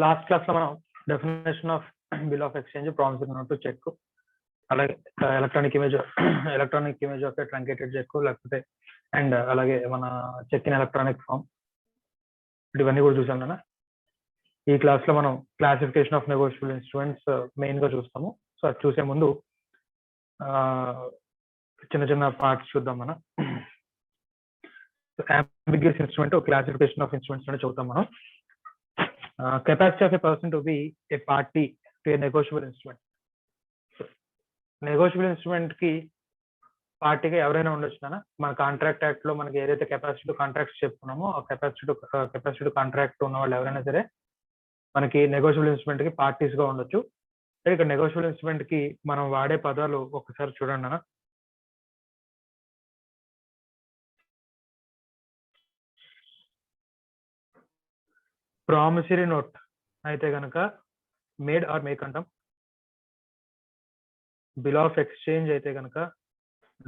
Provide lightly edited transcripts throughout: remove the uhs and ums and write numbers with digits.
Last class లో మనం definition of bill of exchange, promissory note, cheque, అలాగే electronic image of truncated cheque, లేకపోతే and అలాగే మన చెక్ ఇన్ ఎలక్ట్రానిక్ ఫామ్, ఇవన్నీ కూడా చూసాం కదా. ఈ క్లాస్ లో మనం classification of negotiable instruments main గా చూస్తాము. సో అది చూసే ముందు చిన్న చిన్న పార్ట్స్ చూద్దాం. మనం ambiguous instrument, classification of instruments అని చదువుతాం మనం. Capacity of a person to be A party to A negotiable instrument. Negotiable instrument కి పార్టీగా ఎవరైనా ఉండొచ్చు కదా. మన కాంట్రాక్ట్ యాక్ట్ లో మనకి ఏదైతే కెపాసిటీ టు కాంట్రాక్ట్స్ చెప్పుకున్నామో ఆ కెపాసిటీ టు కాంట్రాక్ట్ ఉన్న వాళ్ళు ఎవరైనా సరే మనకి నెగోషియబుల్ ఇన్స్ట్రుమెంట్ కి పార్టీస్ గా ఉండొచ్చు. ఇక్కడ నెగోషియబుల్ ఇన్స్ట్రుమెంట్ కి మనం వాడే పదాలు ఒకసారి చూడండి అన్న. ప్రామిసరీ నోట్ అయితే కనుక మేడ్ ఆర్ మేక్ అంటాం. బిల్ ఆఫ్ ఎక్స్చేంజ్ అయితే కనుక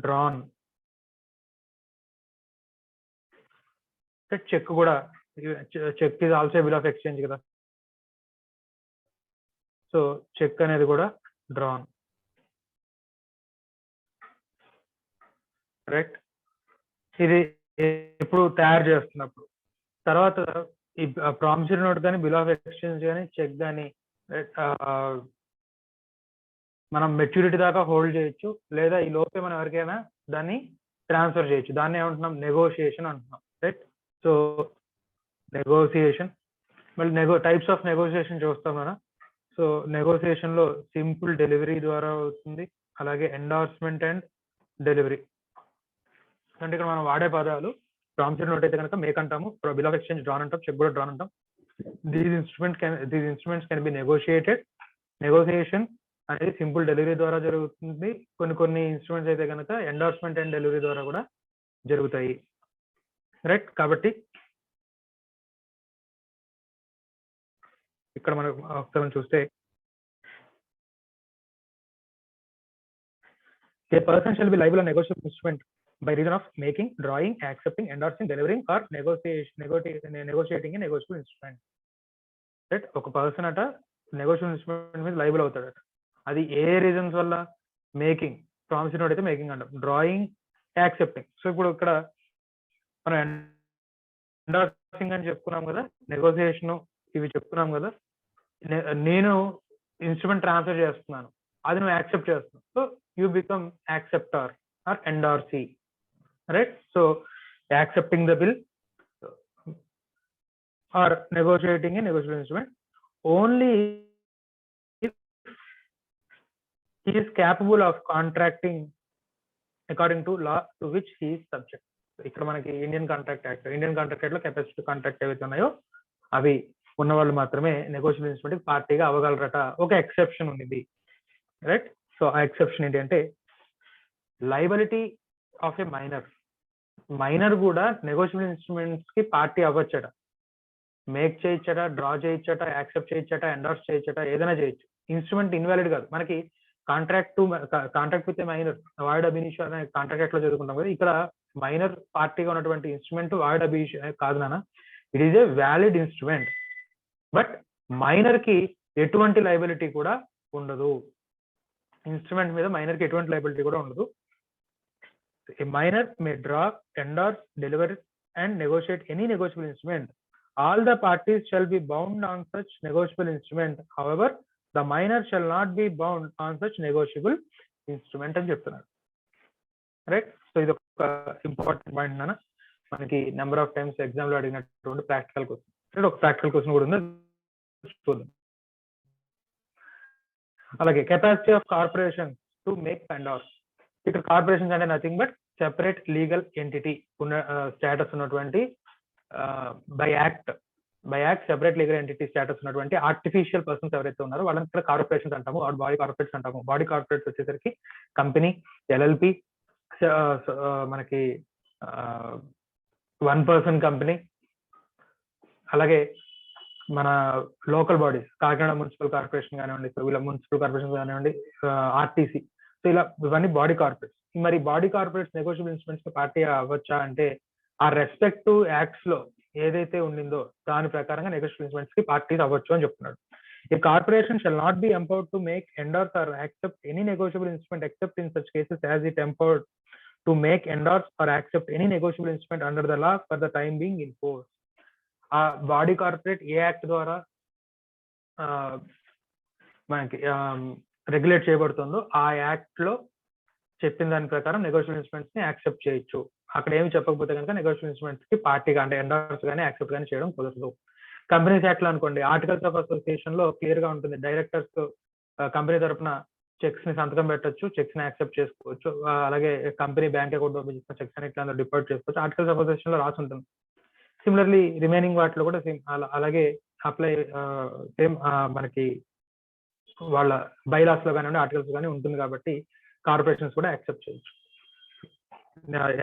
డ్రాన్. చెక్ కూడా, cheque is also bill of exchange కదా. సో చెక్ అనేది కూడా డ్రాన్, రైట్. ఇది ఇప్పుడు తయారు చేస్తున్నప్పుడు. తర్వాత ఈ ప్రామిసరీ నోట్ కానీ, బిల్ ఆఫ్ ఎక్స్చేంజ్ కానీ, చెక్ కానీ మనం మెచ్యూరిటీ దాకా హోల్డ్ చేయొచ్చు, లేదా ఈ లోపే మనం ఎవరికైనా దాన్ని ట్రాన్స్ఫర్ చేయొచ్చు. దాన్ని ఏమంటున్నాం? నెగోషియేషన్ అంటున్నాం, రైట్. సో నెగోషియేషన్, మళ్ళీ టైప్స్ ఆఫ్ నెగోషియేషన్ చూస్తాం మనం. సో నెగోషియేషన్ లో సింపుల్ డెలివరీ ద్వారా అవుతుంది, అలాగే ఎండార్స్మెంట్ అండ్ డెలివరీ. అంటే ఇక్కడ మనం వాడే పదాలు ప్రామిసరీ నోట్ అయితే కనుక మేక్ అంటాము, బిల్ ఆఫ్ ఎక్స్చేంజ్ డ్రాన్ అంటాం, చెక్ కూడా డ్రాన్ అంటాం. These instruments can be negotiated. Negotiation అనేది సింపుల్ డెలివరీ ద్వారా జరుగుతుంది. కొన్ని ఇన్స్ట్రుమెంట్స్ అయితే కనుక ఎండార్స్మెంట్ అండ్ డెలివరీ ద్వారా కూడా జరుగుతాయి, రైట్. కాబట్టి ఇక్కడ మనం చూస్తే a person shall be liable on negotiable instrument by reason of making, drawing, accepting, endorsing, delivering or negotiating a negotiable instrument. Right. ఒక పర్సన్ అట నెగోషియబుల్ ఇన్స్ట్రుమెంట్ మీద లయబుల్ అవుతాడట. అది ఏ రీజన్స్ వల్ల? మేకింగ్, ప్రామిసరీ నోట్ అయితే మేకింగ్ అంటాం, drawing, accepting. So ఇప్పుడు ఇక్కడ మనం ఎండార్సింగ్ అని చెప్పుకున్నాం కదా, నెగోషియేషన్ ఇవి చెప్పుకున్నాం కదా. నేను ఇన్స్ట్రుమెంట్ ట్రాన్స్ఫర్ చేస్తున్నాను, అది నువ్వు యాక్సెప్ట్ చేస్తున్నావు. So you become acceptor or endorsee, right. So accepting the bill or negotiating a negotiable instrument only if he is capable of contracting according to law to which he is subject. ఇక్కడ మనకి Indian contract act లో capacity contract ఏవైతే ఉన్నాయో అవి ఉన్నవాళ్ళు మాత్రమే negotiable instrument పార్టీగా అవ్వగలరట. ఒక ఎక్సెప్షన్ ఉంది, రైట్. సో ఆ ఎక్సెప్షన్ ఏంటి అంటే లయబిలిటీ ఆఫ్ ఏ మైనర్ కూడా నెగోషియబుల్ ఇన్స్ట్రుమెంట్స్ కి పార్టీ అవ్వచ్చట. మేక్ చేయొచ్చట, డ్రా చేయొచ్చట, యాక్సెప్ట్ చేయొచ్చట, ఎండార్స్ చేయొచ్చట, ఏదైనా చేయొచ్చు. ఇన్స్ట్రుమెంట్ ఇన్వాలిడ్ కాదు. మనకి కాంట్రాక్ట్ విత్ మైనర్, వాయిడ్ అబ్ ఇనిషియో అనే కాంట్రాక్ట్ లో చదువుకుంటాం కదా. ఇక్కడ మైనర్ పార్టీగా ఉన్నటువంటి ఇన్స్ట్రుమెంట్ వాయిడ్ అబ్ ఇనిషియో కాదు నాన్న, it is a valid instrument. But minor కి ఎటువంటి లయబిలిటీ కూడా ఉండదు. ఇన్స్ట్రుమెంట్ మీద మైనర్ కి ఎటువంటి లయబిలిటీ కూడా ఉండదు. A minor may draw, endorse, deliver and negotiate any negotiable instrument. All the parties shall be bound on such negotiable instrument. However, the minor shall not be bound on such negotiable instrument అని చెప్తున్నారు, right. So ఇది ఒక important point నాన్న. మనకి number of times exam లో అడిగినటువంటి practical question, ఒక practical question కూడా ఉంది, చూద్దాం. అలాగే capacity of corporation to make endorse. ఇక్కడ కార్పొరేషన్స్ అంటే nothing but separate legal entity ఉన్న స్టేటస్ ఉన్నటువంటి by act separate legal entity status ఉన్నటువంటి ఆర్టిఫిషియల్ పర్సన్స్ ఎవరైతే ఉన్నారో వాళ్ళని ఇక్కడ కార్పొరేషన్స్ అంటాము, బాడీ కార్పొరేట్స్ అంటాము. బాడీ కార్పొరేట్స్ వచ్చేసరికి కంపెనీ, ఎల్ఎల్పి, మనకి 1 person కంపెనీ, అలాగే మన local bodies, Kakinada municipal corporation కానివ్వండి, వీళ్ళ మున్సిపల్ కార్పొరేషన్ కానివ్వండి, ఆర్టీసీ. సో ఇలా ఇవన్నీ బాడీ కార్పొరేట్స్. మరి body corporates negotiable instruments party అవ్వచ్చా అంటే ఆ రెస్పెక్టివ్ యాక్ట్స్ లో ఏదైతే ఉండిందో దాని ప్రకారంగా నెగోషియబుల్ ఇన్స్ట్రుమెంట్స్ కి పార్టీస్ అవ్వచ్చు అని చెప్తున్నాడు. A corporation shall not be empowered to make, endorse, or accept any negotiable instrument except in such cases as it empowered to make, endorse, or accept any negotiable instrument under the law for the time being in force. ఆ body corporate ఏ act ద్వారా మనకి regulate చేయబడుతుందో ఆ act లో చెప్పిన దాని ప్రకారం negotiable instruments ని యాక్సెప్ట్ చేయొచ్చు. అక్కడ ఏమి చెప్పకపోతే కనుక నెగోషియబుల్ ఇన్స్ట్రుమెంట్స్ కి పార్టీగా అంటే ఎండార్స్ కానీ యాక్సెప్ట్ కానీ చేయడం కుదరదు. కంపెనీస్ యాక్ట్ లో అనుకోండి, ఆర్టికల్స్ ఆఫ్ అసోసియేషన్ లో క్లియర్ గా ఉంటుంది. డైరెక్టర్స్ కంపెనీ తరఫున చెక్స్ ని సంతకం పెట్టొచ్చు, చెక్స్ ని యాక్సెప్ట్ చేసుకోవచ్చు. అలాగే కంపెనీ బ్యాంక్ అకౌంట్ ఓపెన్ చేసిన చెక్స్ అని ఇట్లా డిపాజిట్ చేసుకోవచ్చు. ఆర్టికల్స్ ఆఫ్ అసోసియేషన్ లో రాసి ఉంటుంది. సిమిలర్లీ రిమైనింగ్ వాటిలో కూడా సేమ్ అలాగే అప్లై సేమ్ మనకి వాళ్ళ బైలాస్ లో కానీ ఆర్టికల్స్ కానీ ఉంటుంది కాబట్టి కార్పొరేషన్స్ కూడా యాక్సెప్ట్ చేయొచ్చు.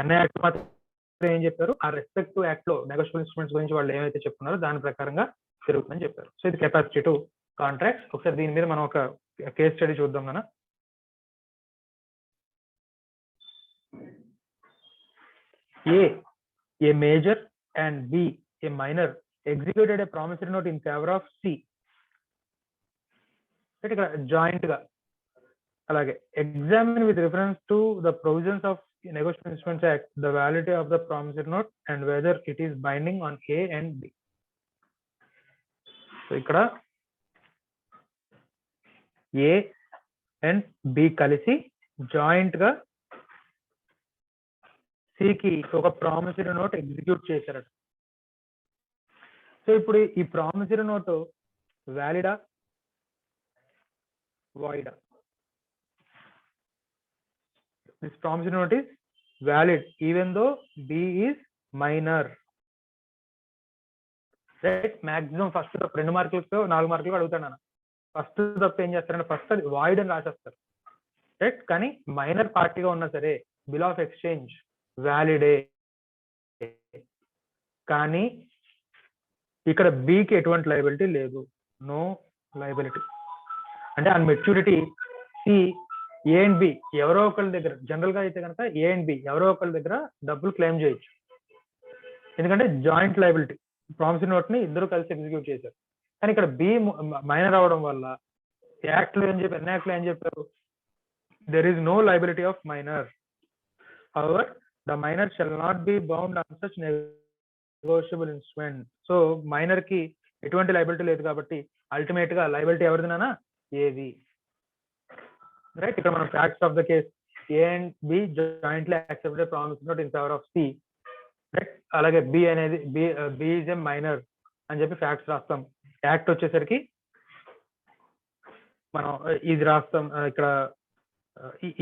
ఎన్ఐ యాక్ట్ మాత్రం ఏం చెప్పారు, ఆ రెస్పెక్టివ్ యాక్ట్ లో నెగోషియబుల్ ఇన్స్ట్రుమెంట్స్ గురించి వాళ్ళు ఏమైతే చెప్తున్నారో దాని ప్రకారంగా జరుగుతుందని చెప్పారు. సో ఇది కెపాసిటీ టు కాంట్రాక్ట్స్. ఒకసారి దీని మీద మనం ఒక కేస్ స్టడీ చూద్దాం కదా. A major and B a minor executed a promissory note in favour of C. ఇక్కడ జాయింట్ గా అలాగే examine with reference to the provisions of Negotiable Instruments Act the validity of the promissory note and whether it is binding on A and B. So ఇక్కడ A and B కలిసి joint గా C కి ఒక promissory note execute చేశారట. So ఇప్పుడు ఈ ప్రామిసరీ నోట్ వ్యాలిడా వాయిడా? This promissory note is valid even though B is minor. Right? Maximum first తప్పు 2 మార్కులకు 4 మార్కులకు అడుగుతాను అన్న. ఫస్ట్ తప్పు ఏం చేస్తారంటే ఫస్ట్ అది వాయిడ్ అని రాసేస్తారు. రైట్? కానీ మైనర్ పార్టీగా ఉన్నా సరే బిల్ ఆఫ్ ఎక్స్చేంజ్ వ్యాలిడే. కానీ ఇక్కడ బికి ఎటువంటి లయబిలిటీ లేదు, నో లయబిలిటీ. అంటే ఆ maturity C A and B ఎవరో ఒకళ్ళ దగ్గర, జనరల్ గా అయితే కనుక ఏ అండ్ బి ఎవరో ఒకళ్ళ దగ్గర డబ్బులు క్లెయిమ్ చేయొచ్చు. ఎందుకంటే జాయింట్ లయబిలిటీ, ప్రామిసరీ నోట్ ని ఇద్దరు కలిసి ఎగ్జిక్యూట్ చేశారు. కానీ ఇక్కడ బి మైనర్ అవడం వల్ల యాక్ట్ లో ఏం చెప్పారు, ఎన్ని యాక్ట్ లో ఏం చెప్పారు, there is no liability of minor. However the minor shall not be bound on such negotiable instrument. So minor కి ఎటువంటి లయబిలిటీ లేదు కాబట్టి అల్టిమేట్ గా లయబిలిటీ ఎవరిదినా ఏది. రైట్? ఇక్కడ మనం facts of the case A and B jointly accepted promissory note in favour of C. Right? అలాగే B అనేది బి ఈజ్ ఏ మైనర్ అని చెప్పి ఫ్యాక్ట్స్ రాస్తాం. యాక్ట్ వచ్చేసరికి మనం ఇది రాస్తాం, ఇక్కడ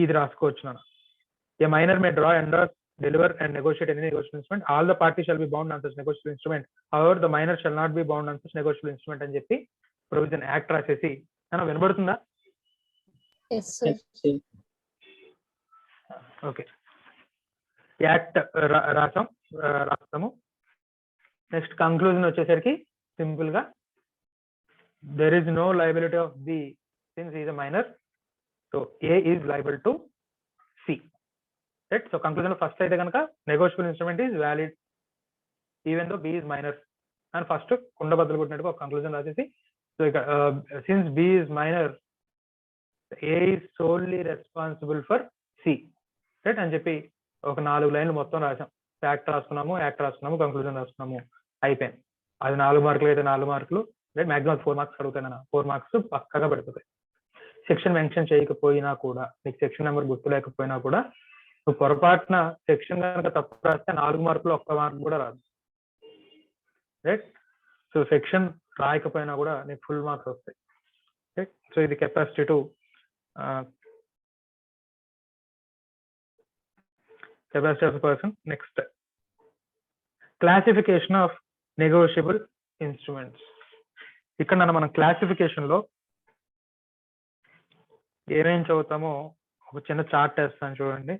ఇది రాసుకోవచ్చు. మనం a minor may draw, endorse, deliver and negotiate any negotiable instrument. All the parties shall be bound on such negotiable instrument. However, the minor shall not be bound on such negotiable instrument అని చెప్పి provision act రాసేసి అన్న వినబడుతుందా? Okay, act రాస్తాము. Next conclusion వచ్చేసరికి simple గా there is no liability of B since he is a minor, so A is liable to C. Right? So conclusion first అయితే కనుక negotiable instrument is valid even though B is minor. and first కుండ బద్దలు కొట్టినట్టుగా ఒక conclusion రాసేసి, so ఇక since B is minor, A is solely responsible for C. Right అని చెప్పి ఒక 4 లైన్లు మొత్తం రాసాం. ఫ్యాక్ట్ రాసుకున్నాము, యాక్ట్ రాసుకున్నాము, కంక్లూజన్ రాసుకున్నాము, అయిపోయింది. అది 4 మార్కులు అయితే 4 మార్కులు, రైట్? మాక్సిమం 4 మార్క్స్ అడుగుతాను, 4 మార్క్స్ పక్కగా పడిపోతాయి. సెక్షన్ మెన్షన్ చేయకపోయినా కూడా, నీకు సెక్షన్ నెంబర్ గుర్తు లేకపోయినా కూడా, నువ్వు పొరపాటున సెక్షన్ కనుక తప్పు రాస్తే 4 మార్కులు 1 మార్క్ కూడా రాదు. రైట్? సో సెక్షన్ రాయకపోయినా కూడా నీకు ఫుల్ మార్క్స్ వస్తాయి. రైట్? సో ఇది capacity to capacity of a person. Next, classification of negotiable instruments. ఇక్కడ మనం క్లాసిఫికేషన్ లో ఏమేం చదువుతామో ఒక చిన్న చార్ట్ వేస్తాను చూడండి.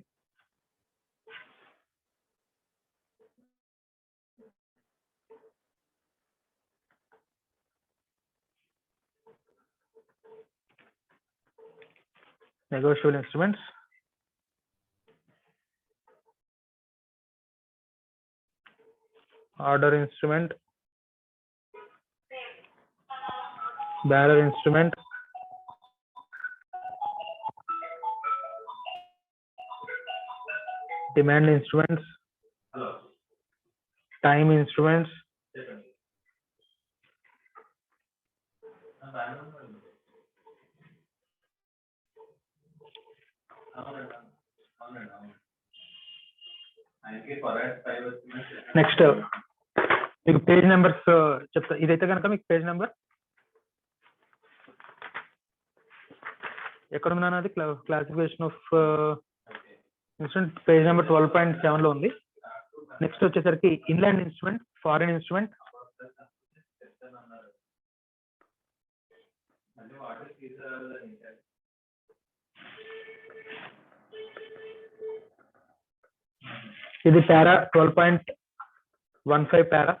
negotiable instruments. order instrument, bearer instrument, demand instruments, time instruments, next మీకు పేజ్ నెంబర్స్ చెప్తా. ఇదైతే కనుక మీకు పేజ్ నెంబర్ ఎక్కడ ఉన్నాను, అది classification of instrument page number 12.7 లో ఉంది. నెక్స్ట్ వచ్చేసరికి ఇన్లాండ్ ఇన్స్ట్రుమెంట్, ఫారిన్ ఇన్స్ట్రుమెంట్, ఇది పారా 12.15 పారా.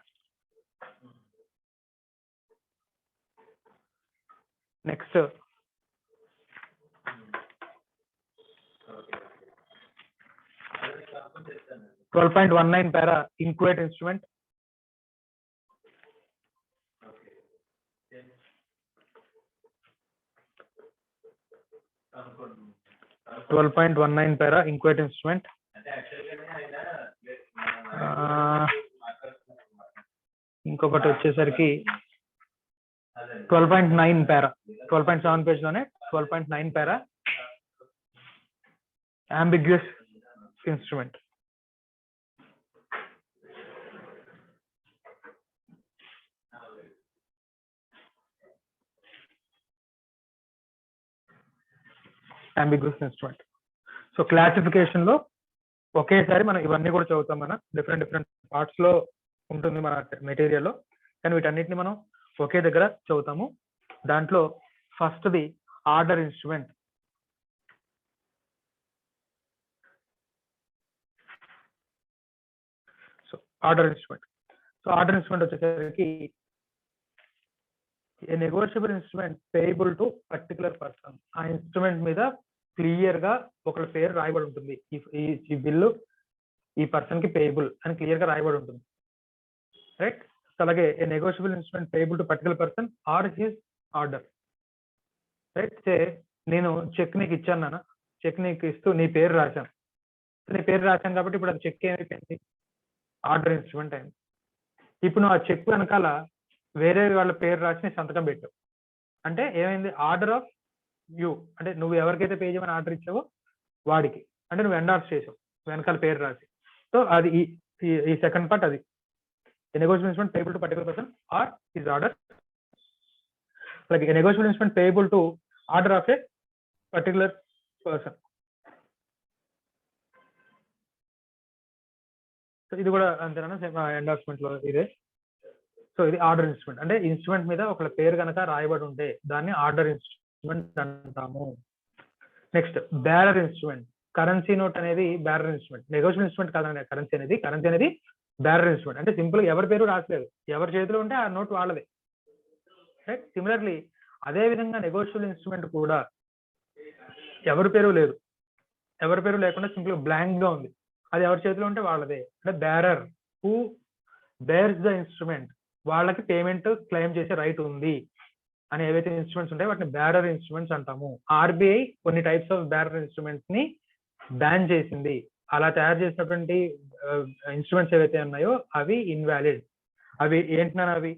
నెక్స్ట్ 12.19 పారా ఇంక్వేట్ ఇన్స్ట్రుమెంట్. 12.19 పారా ఇంక్వేట్ ఇన్స్ట్రుమెంట్. ఇంకొకటి వచ్చేసరికి 12.9 పారా, 12.7 పేజ్ లోనే 12.9 పారా ambiguous instrument. ambiguous instrument. So classification లో ఒకేసారి మనం ఇవన్నీ కూడా చదువుతాం. మన డిఫరెంట్ పార్ట్స్ లో ఉంటుంది మన మెటీరియల్ లో, కానీ వీటన్నిటిని మనం ఒకే దగ్గర చదువుతాము. దాంట్లో first the order instrument. So order instrument వచ్చేసరికి a negotiable instrument payable to particular person. ఆ ఇన్స్ట్రుమెంట్ మీద క్లియర్ గా ఒకళ్ళ పేరు రాయబడి ఉంటుంది. ఈ బిల్లు ఈ పర్సన్ కి పేయబుల్ అని క్లియర్ గా రాయబడి ఉంటుంది, రైట్. అలాగే a negotiable instrument payable to particular person or his order, right. Say నేను చెక్ నీకు ఇచ్చాను నాన్న, చెక్ నీకు ఇస్తూ నీ పేరు రాశాను. నీ పేరు రాశాను కాబట్టి ఇప్పుడు అది చెక్ ఏమైపోయింది, ఆర్డర్ ఇన్స్ట్రుమెంట్ అయింది. ఇప్పుడు నువ్వు ఆ చెక్ వెనకాల వేరే వాళ్ళ పేరు రాసి నీ సంతకం పెట్టావు అంటే ఏమైంది, ఆర్డర్ ఆఫ్ యూ. అంటే నువ్వు ఎవరికైతే పే చేయమని ఆర్డర్ ఇచ్చావో వాడికి, అంటే నువ్వు ఎండార్స్ చేసావు వెనకాల పేరు రాసి. సో అది ఈ సెకండ్ పార్ట్. అది negotiable instrument payable to particular person or his order. Like negotiable instrument payable to order of A particular person. So ఇది కూడా అంతేనా, ఎండార్స్మెంట్ లో ఇదే. సో ఇది ఆర్డర్ ఇన్స్ట్రుమెంట్. అంటే ఇన్స్ట్రుమెంట్ మీద ఒకళ్ళ పేరు కనుక రాయబడి ఉంటే దాన్ని ఆర్డర్ ఇన్స్ట్రుమెంట్ అంటాము. Next bearer instrument. Currency note అనేది బ్యారర్ ఇన్స్ట్రుమెంట్. నెగోషియబుల్ ఇన్స్ట్రుమెంట్ కాదండి కరెన్సీ అనేది బ్యారర్ ఇన్స్ట్రుమెంట్. అంటే సింపుల్ ఎవరి పేరు రాసలేదు, ఎవరి చేతిలో ఉంటే ఆ నోట్ వాళ్ళదే, రైట్. సిమిలర్లీ అదే విధంగా నెగోషియబుల్ ఇన్స్ట్రుమెంట్ కూడా ఎవరి పేరు లేదు, ఎవరి పేరు లేకుండా సింపుల్ బ్లాంక్ గా ఉంది, అది ఎవరి చేతిలో ఉంటే వాళ్ళదే. అంటే bearer who bears the instrument, వాళ్ళకి పేమెంట్ క్లెయిమ్ చేసే రైట్ ఉంది అని ఏవైతే ఇన్స్ట్రుమెంట్స్ ఉంటాయో వాటిని బ్యారర్ ఇన్స్ట్రుమెంట్స్ అంటాము. ఆర్బీఐ కొన్ని టైప్స్ ఆఫ్ బ్యారర్ ఇన్స్ట్రుమెంట్స్ ని బ్యాన్ చేసింది. అలా తయారు చేసినటువంటి ఇన్స్ట్రుమెంట్స్ ఏవైతే ఉన్నాయో అవి ఇన్వాలిడ్. అవి ఏంటన్నా, అవి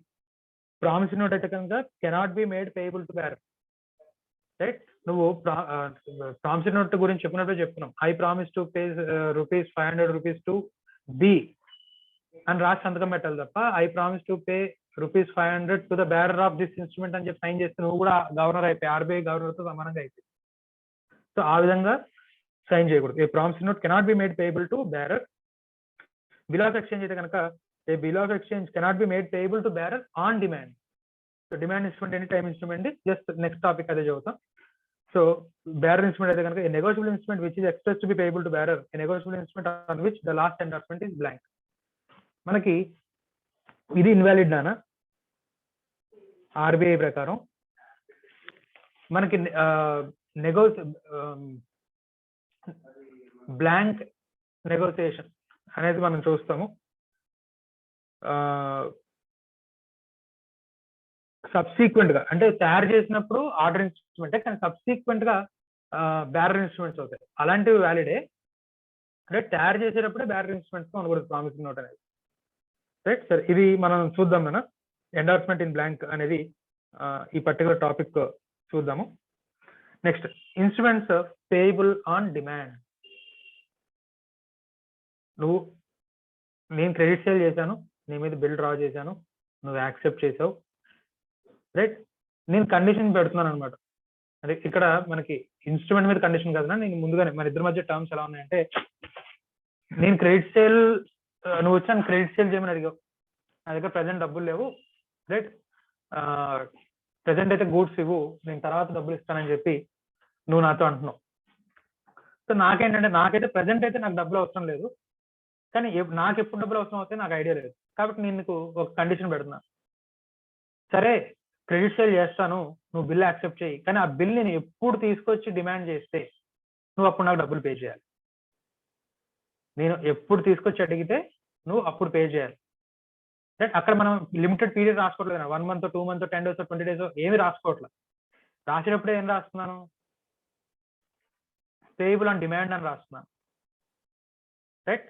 ప్రామిసరీ నోట్ అయితే కనుక cannot be made payable to bearer, right. నువ్వు ప్రామిసరీ నోట్ గురించి చెప్పినప్పుడు చెప్తున్నాం, I promise to pay ₹500 to be అని రాసి సంతకం పెట్టాలి తప్ప I promise to pay ₹500 to the bearer of this instrument అని చెప్పి సైన్ చేస్తే నువ్వు కూడా గవర్నర్ అయిపోయి ఆర్బీఐ గవర్నర్ తో సమానంగా అయిపోయి. సో ఆ విధంగా సైన్ చేయకూడదు. A promissory note cannot be made payable to bearer. Bill of exchange అయితే కనుక a bill of exchange cannot be made payable to bearer on demand. So demand instrument any time instrument, just next topic అదే చదువుతాం. So bearer instrument అయితే కనుక a negotiable instrument which is express to be payable to bearer, a negotiable instrument on which the last endorsement is blank. మనకి ఇది invalid నానా RBI ప్రకారం. మనకి blank negotiation అనేది మనం చూస్తాము. సబ్సీక్వెంట్ గా అంటే తయారు చేసినప్పుడు ఆర్డర్ ఇన్స్ట్రుమెంటే, కానీ సబ్సీక్వెంట్ గా బ్యారర్ ఇన్స్ట్రుమెంట్స్ అవుతాయి. అలాంటివి వ్యాలిడే. అంటే తయారు చేసేటప్పుడే బ్యారర్ ఇన్స్ట్రుమెంట్స్ ఉండకూడదు ప్రామిసింగ్ నోట్ అనేది. రైట్ సార్, ఇది మనం చూద్దాం. మన ఎండార్స్మెంట్ ఇన్ బ్లాంక్ అనేది ఈ పర్టికులర్ టాపిక్ చూద్దాము. Next, instruments payable on demand. నేను క్రెడిట్ సేల్ చేశాను, నీ మీద బిల్ డ్రా చేశాను, నువ్వు యాక్సెప్ట్ చేసావు. రైట్, నేను కండిషన్ పెడుతున్నాను అనమాట. అంటే ఇక్కడ మనకి ఇన్స్ట్రుమెంట్ మీద కండిషన్ కదా, నేను ముందుగానే మన ఇద్దరి మధ్య టర్మ్స్ ఎలా ఉన్నాయంటే, నేను క్రెడిట్ సేల్, నువ్వు వచ్చాను క్రెడిట్ సేల్ చేయమని అడిగావు, నా దగ్గర ప్రజెంట్ డబ్బులు లేవు. రైట్, ప్రజెంట్ అయితే గూడ్స్ ఇవ్వు, నేను తర్వాత డబ్బులు ఇస్తానని చెప్పి నువ్వు నాతో అంటున్నావు. సో నాకేంటంటే, నాకైతే ప్రజెంట్ అయితే నాకు డబ్బులు అవసరం లేదు, కానీ నాకు ఎప్పుడు డబ్బులు అవసరం అవుతాయి నాకు ఐడియా లేదు. కాబట్టి నేను నీకు ఒక కండిషన్ పెడుతున్నా. సరే, క్రెడిట్ సేల్ చేస్తాను, నువ్వు బిల్ యాక్సెప్ట్ చేయి, కానీ ఆ బిల్ నేను ఎప్పుడు తీసుకొచ్చి డిమాండ్ చేస్తే నువ్వు అప్పుడు నాకు డబ్బులు పే చేయాలి. నేను ఎప్పుడు తీసుకొచ్చి అడిగితే నువ్వు అప్పుడు పే చేయాలి. రైట్, అక్కడ మనం limited period రాసుకోవట్లేదు. 1 month, 2 months, 10 days, 20 days ఏమి రాసుకోవట్లేదు. రాసేటప్పుడే ఏం రాస్తున్నాను, పేయబుల్ ఆన్ డిమాండ్ అని రాస్తున్నాను. రైట్,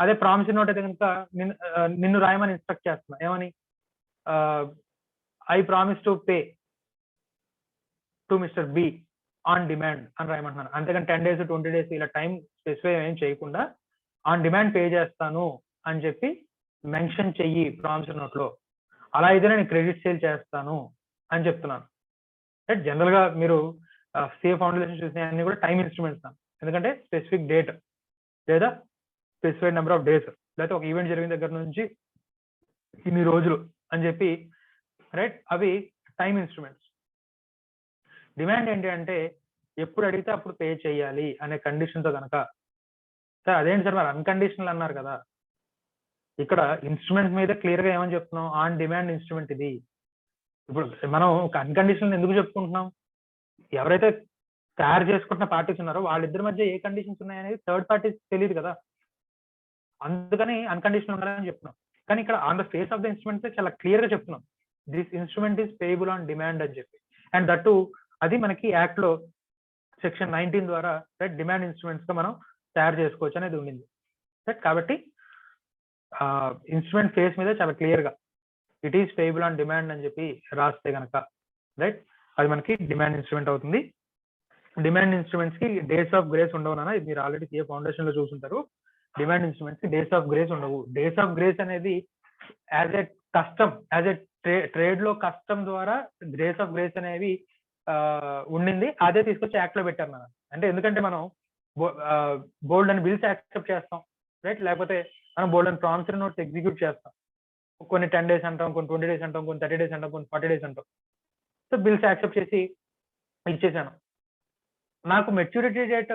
అదే ప్రామిసరీ నోట్ అయితే కనుక నిన్ను రాయమని ఇన్స్ట్రక్ట్ చేస్తున్నా. ఏమని, I promise to pay to mister be on demand అని రాయమంటున్నాను. అంతేకాని 10 days, 20 days ఇలా టైం స్పెసిఫై ఏం చేయకుండా ఆన్ డిమాండ్ పే చేస్తాను అని చెప్పి మెన్షన్ చెయ్యి ప్రామిసరీ నోట్ లో. అలా అయితే నేను క్రెడిట్ సేల్ చేస్తాను అని చెప్తున్నాను. రైట్, జనరల్ గా మీరు సేఫ్ ఫౌండేషన్ చూసిన అన్ని కూడా టైం ఇన్స్ట్రుమెంట్స్, ఎందుకంటే స్పెసిఫిక్ డేట్ లేదా స్పెసిఫైడ్ నెంబర్ ఆఫ్ డేస్, లేకపోతే ఒక ఈవెంట్ జరిగిన దగ్గర నుంచి ఇన్ని రోజులు అని చెప్పి. రైట్, అవి టైం ఇన్స్ట్రుమెంట్స్. డిమాండ్ ఏంటి అంటే ఎప్పుడు అడిగితే అప్పుడు పే చేయాలి అనే కండిషన్ తో కనుక. సార్ అదేంటి సార్ మరి అన్కండిషనల్ అన్నారు కదా, ఇక్కడ ఇన్స్ట్రుమెంట్ మీద క్లియర్ గా ఏమని చెప్తున్నాం, ఆన్ డిమాండ్ ఇన్స్ట్రుమెంట్ ఇది. ఇప్పుడు మనం ఒక అన్కండిషనల్ ఎందుకు చెప్పుకుంటున్నాం, ఎవరైతే తయారు చేసుకుంటున్న పార్టీస్ ఉన్నారో వాళ్ళిద్దరి మధ్య ఏ కండిషన్స్ ఉన్నాయనేది థర్డ్ పార్టీస్ తెలియదు కదా, అందుకని అన్కండిషనల్ ఉండాలని చెప్తున్నాం. కానీ ఇక్కడ on the face of the instrument చాలా క్లియర్ గా చెప్తున్నాం, this instrument is payable on demand అని చెప్పి. అండ్ దట్ అది మనకి యాక్ట్ లో సెక్షన్ 19 ద్వారా రైట్ డిమాండ్ ఇన్స్ట్రుమెంట్స్ గా మనం తయారు చేసుకోవచ్చు అనేది ఉండింది. రైట్, కాబట్టి ఇన్స్ట్రుమెంట్ ఫేస్ మీద చాలా క్లియర్ గా it is payable on demand అని చెప్పి రాస్తే కనుక రైట్, అది మనకి డిమాండ్ ఇన్స్ట్రుమెంట్ అవుతుంది. డిమాండ్ ఇన్స్ట్రుమెంట్స్ కి డేస్ ఆఫ్ గ్రేస్ ఉండవు నాన్న, ఇది మీరు ఆల్రెడీ సిఏ ఫౌండేషన్ లో చూసుంటారు. డిమాండ్ ఇన్స్ట్రుమెంట్స్ కి డేస్ ఆఫ్ గ్రేస్ ఉండవు. డేస్ ఆఫ్ గ్రేస్ అనేది as a custom, as a trade లో కస్టమ్ ద్వారా డేస్ ఆఫ్ గ్రేస్ అనేవి ఉండింది, అదే తీసుకొచ్చి యాక్ట్ లో పెట్టారు మనం. అంటే ఎందుకంటే మనం బోల్డ్ అని బిల్స్ యాక్సెప్ట్ చేస్తాం. రైట్, లేకపోతే మనం బోల్డ్ అని ప్రామిసరీ నోట్స్ ఎగ్జిక్యూట్ చేస్తాం. కొన్ని 10 days అంటాం, కొన్ని 20 days అంటాం, కొన్ని 30 days అంటాం, కొన్ని 40 days అంటాం. సో బిల్స్ యాక్సెప్ట్ చేసి ఇచ్చేసాను. నాకు మెచ్యూరిటీ డేట్,